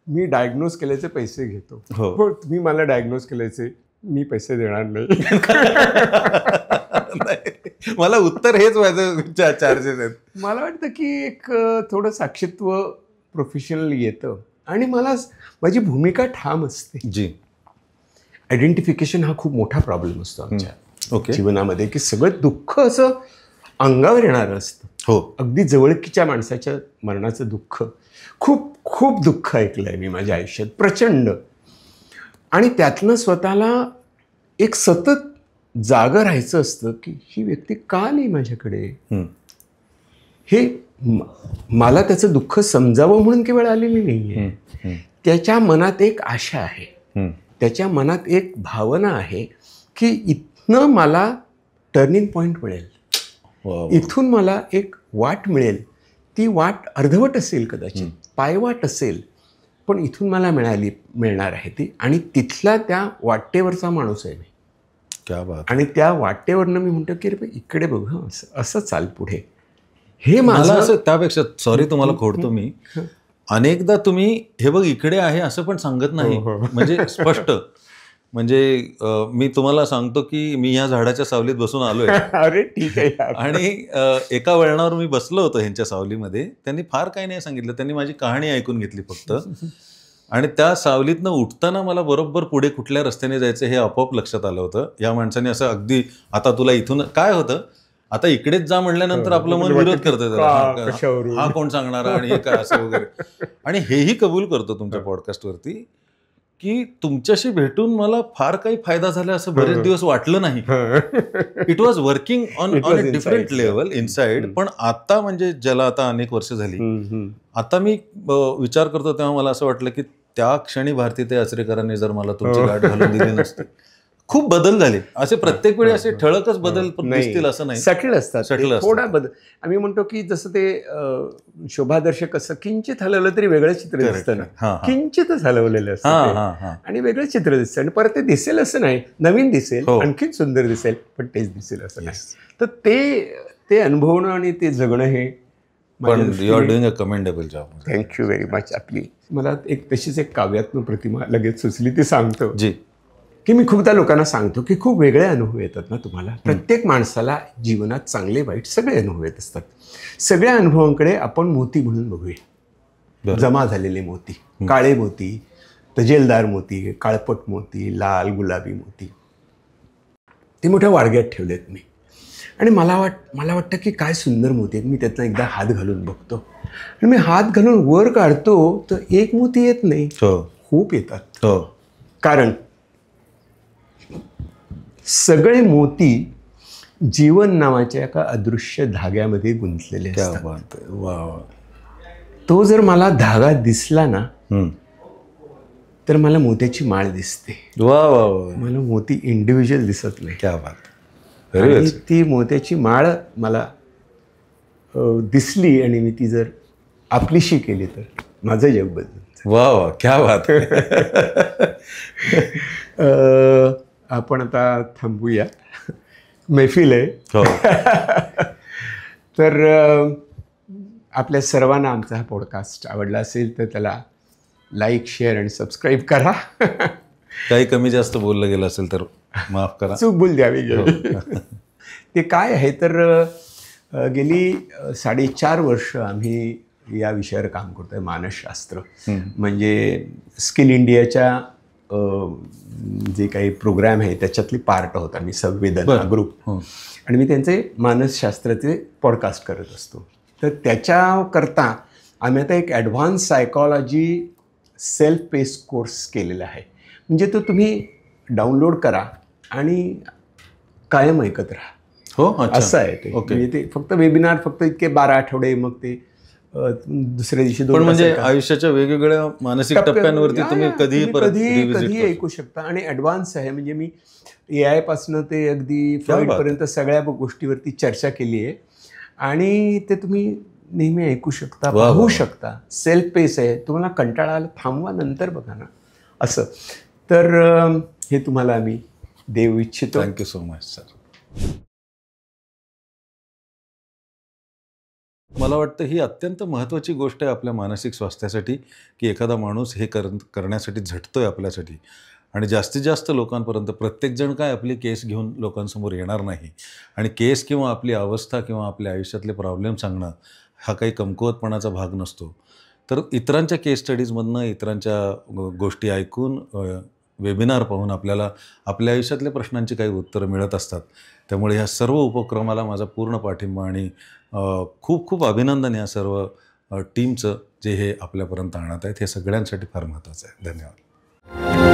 मी डायग्नोज केल्याचे पैसे घेतो. पण तुम्ही मला डायग्नोज केल्याचे मी पैसे देणार नाही. मला उत्तर हेच व्हायचं चार्जेस आहेत. मला वाटतं की एक थोडं साक्षीत्व प्रोफेशनल येतं, आणि मला माझी भूमिका ठाम असते. जी, आयडेंटिफिकेशन हा खूप मोठा प्रॉब्लेम असतो आमच्या जीवनामध्ये, की सगळं दुःख असं अंगावर येणारं असतं. हो, अगदी जवळकीच्या माणसाच्या मरणाचं दुःख, खूप खूप दुःख ऐकलंय मी माझ्या आयुष्यात, प्रचंड. आणि त्यातनं स्वतःला एक सतत जागं राहायचं असतं की ही व्यक्ती का नाही माझ्याकडे, हे मला त्याचं दुःख समजावं म्हणून केवळ आलेली नाही आहे. त्याच्या मनात एक आशा आहे, त्याच्या मनात एक भावना आहे की इथनं मला टर्निंग पॉईंट मिळेल, इथून मला एक वाट मिळेल. ती वाट अर्धवट असेल, कदाचित पायवाट असेल, पण इथून मला मिळणार आहे ती, आणि तिथला त्या वाटेवरचा माणूस आहे मी. क्या बात. आणि त्या वाटेवरनं मी म्हणतो की रे इकडे बघ, असं चाल पुढे. हे मला असं, त्यापेक्षा सॉरी तुम्हाला खोडतो मी, अनेकदा तुम्ही हे बघ इकडे आहे असं पण सांगत नाही, म्हणजे स्पष्ट. म्हणजे मी तुम्हाला सांगतो की मी ह्या झाडाच्या सावलीत बसून आलोय. अरे ठीक आहे. आणि एका वळणावर मी बसलो होतो ह्यांच्या सावलीमध्ये. त्यांनी फार काही नाही सांगितलं, त्यांनी माझी कहाणी ऐकून घेतली फक्त. आणि त्या सावलीतनं उठताना मला बरोबर पुढे कुठल्या रस्त्याने जायचं हे आपोआप लक्षात आलं होतं. या माणसाने असं अगदी, आता तुला इथून काय होतं, आता इकडेच जा म्हणल्यानंतर आपलं मन विरोध करतं, हा कोण सांगणार आणि हे काय असं वगैरे. आणि हेही कबूल करतो तुमच्या पॉडकास्टवरती की तुमच्याशी भेटून मला फार काही फायदा झाला असं बरेच दिवस वाटलं नाही. It was working on a different level inside. पण आता म्हणजे ज्याला आता अनेक वर्ष झाली, आता मी विचार करतो तेव्हा मला असं वाटलं की त्या क्षणी भारतीताई आचरेकरांनी जर मला तुमची गाठ घालून दिली नसती. खूप बदल झाले असे, प्रत्येक वेळी असे ठळकच बदल दिसतील असं नाही, सटल असतात, थोडा बदल. आम्ही म्हणतो की जसं ते शोभादर्शक असं किंचित हलवलं तरी वेगळं चित्र दिसतं ना, किंचितच हलवलेलं असतं आणि वेगळं चित्र दिसतं, आणि परत ते दिसेल असं नाही, नवीन दिसेल, आणखीन सुंदर दिसेल, पण तेच दिसेल असं नाही. तर ते अनुभवणं आणि ते जगणं हे पण you are doing a commendable job. Thank you very much. आपली मला एक तशीच एक काव्यात्मक प्रतिमा लगेच सुचली, ती सांगतो जी. की मी खूपदा लोकांना सांगतो की खूप वेगळे अनुभव येतात ना तुम्हाला. प्रत्येक माणसाला जीवनात चांगले वाईट सगळे अनुभव येत असतात. सगळ्या अनुभवांकडे आपण मोती म्हणून बघूया. जमा झालेले मोती, काळे मोती, तजेलदार मोती, काळपट मोती, लाल गुलाबी मोती, ते मोठ्या वाडग्यात ठेवलेत मी. आणि मला वाटतं की काय सुंदर मोती आहेत. मी त्यातनं एकदा हात घालून बघतो, आणि मी हात घालून वर काढतो तर एक मोती येत नाही, खूप येतात. कारण सगळे मोती जीवन नावाच्या एका अदृश्य धाग्यामध्ये गुंतलेले क्या असतात. बात आहे. वा वा. तो जर मला धागा दिसला ना हम्म. तर मला मोत्याची माळ दिसते. वा वा वा. मला मोती इंडिव्हिज्युअल दिसत नाही. क्या बात. व्हेरी आणि ती मोत्याची माळ मला दिसली आणि मी ती जर आपलीशी केली तर माझं जग बदलतं. वा वा. क्या बात. आपण आता थांबूया, मैफिल आहे. हो. तर आपल्या सर्वांना आमचा हा पॉडकास्ट आवडला असेल तर त्याला लाईक, शेअर आणि सबस्क्राईब करा. काही कमी जास्त बोललं गेलं असेल तर माफ करा. चूक बोल द्यावी गेली. ते काय आहे तर गेली 4.5 वर्ष आम्ही या विषयावर काम करतो आहे, मानसशास्त्र. म्हणजे स्किल इंडियाच्या जे काही प्रोग्रॅम आहे त्याच्यातली पार्ट होता मी, संवेदना ग्रुप. आणि मी त्यांचे मानसशास्त्राचे पॉडकास्ट करत असतो. तर त्याच्याकरता आम्ही आता एक ॲडव्हान्स सायकॉलॉजी सेल्फ पेस कोर्स केलेला आहे. म्हणजे तो तुम्ही डाउनलोड करा आणि कायम ऐकत राहा. हो. असं आहे ते. म्हणजे ते फक्त वेबिनार फक्त इतके 12 आठवडे, मग ते दुसऱ्या दिवशी 2 पण म्हणजे आयुष्याच्या वेगवेगळ्या मानसिक टप्प्यांवरती तुम्ही कधी ऐकू शकता. आणि ॲडव्हान्स आहे. म्हणजे मी AI पासनं ते अगदी फ्रॉइडपर्यंत सगळ्या गोष्टीवरती चर्चा केली आहे. आणि ते तुम्ही नेहमी ऐकू शकता, पाहू शकता. सेल्फ पेस आहे. तुम्हाला कंटाळा आला थांबवा, नंतर बघा ना, असं. तर हे तुम्हाला आम्ही देऊ इच्छितो. Thank you so much sir. मला वाटतं ही अत्यंत महत्त्वाची गोष्ट आहे आपल्या मानसिक स्वास्थ्यासाठी, की एखादा माणूस हे करण्यासाठी झटतोय आपल्यासाठी. आणि जास्तीत जास्त लोकांपर्यंत प्रत्येकजण काय आपली केस घेऊन लोकांसमोर येणार नाही. आणि केस किंवा आपली अवस्था किंवा आपल्या आयुष्यातले प्रॉब्लेम सांगणं हा काही कमकुवतपणाचा भाग नसतो. तर इतरांच्या केस स्टडीजमधनं, इतरांच्या गोष्टी ऐकून, वेबिनार पाहून आपल्याला आपल्या आयुष्यातल्या प्रश्नांची काही उत्तरं मिळत असतात. त्यामुळे ह्या सर्व उपक्रमाला माझा पूर्ण पाठिंबा आणि खूप खूप अभिनंदन या सर्व टीमचं, जे हे आपल्यापर्यंत आणत आहेत. हे सगळ्यांसाठी फार महत्त्वाचं आहे. धन्यवाद.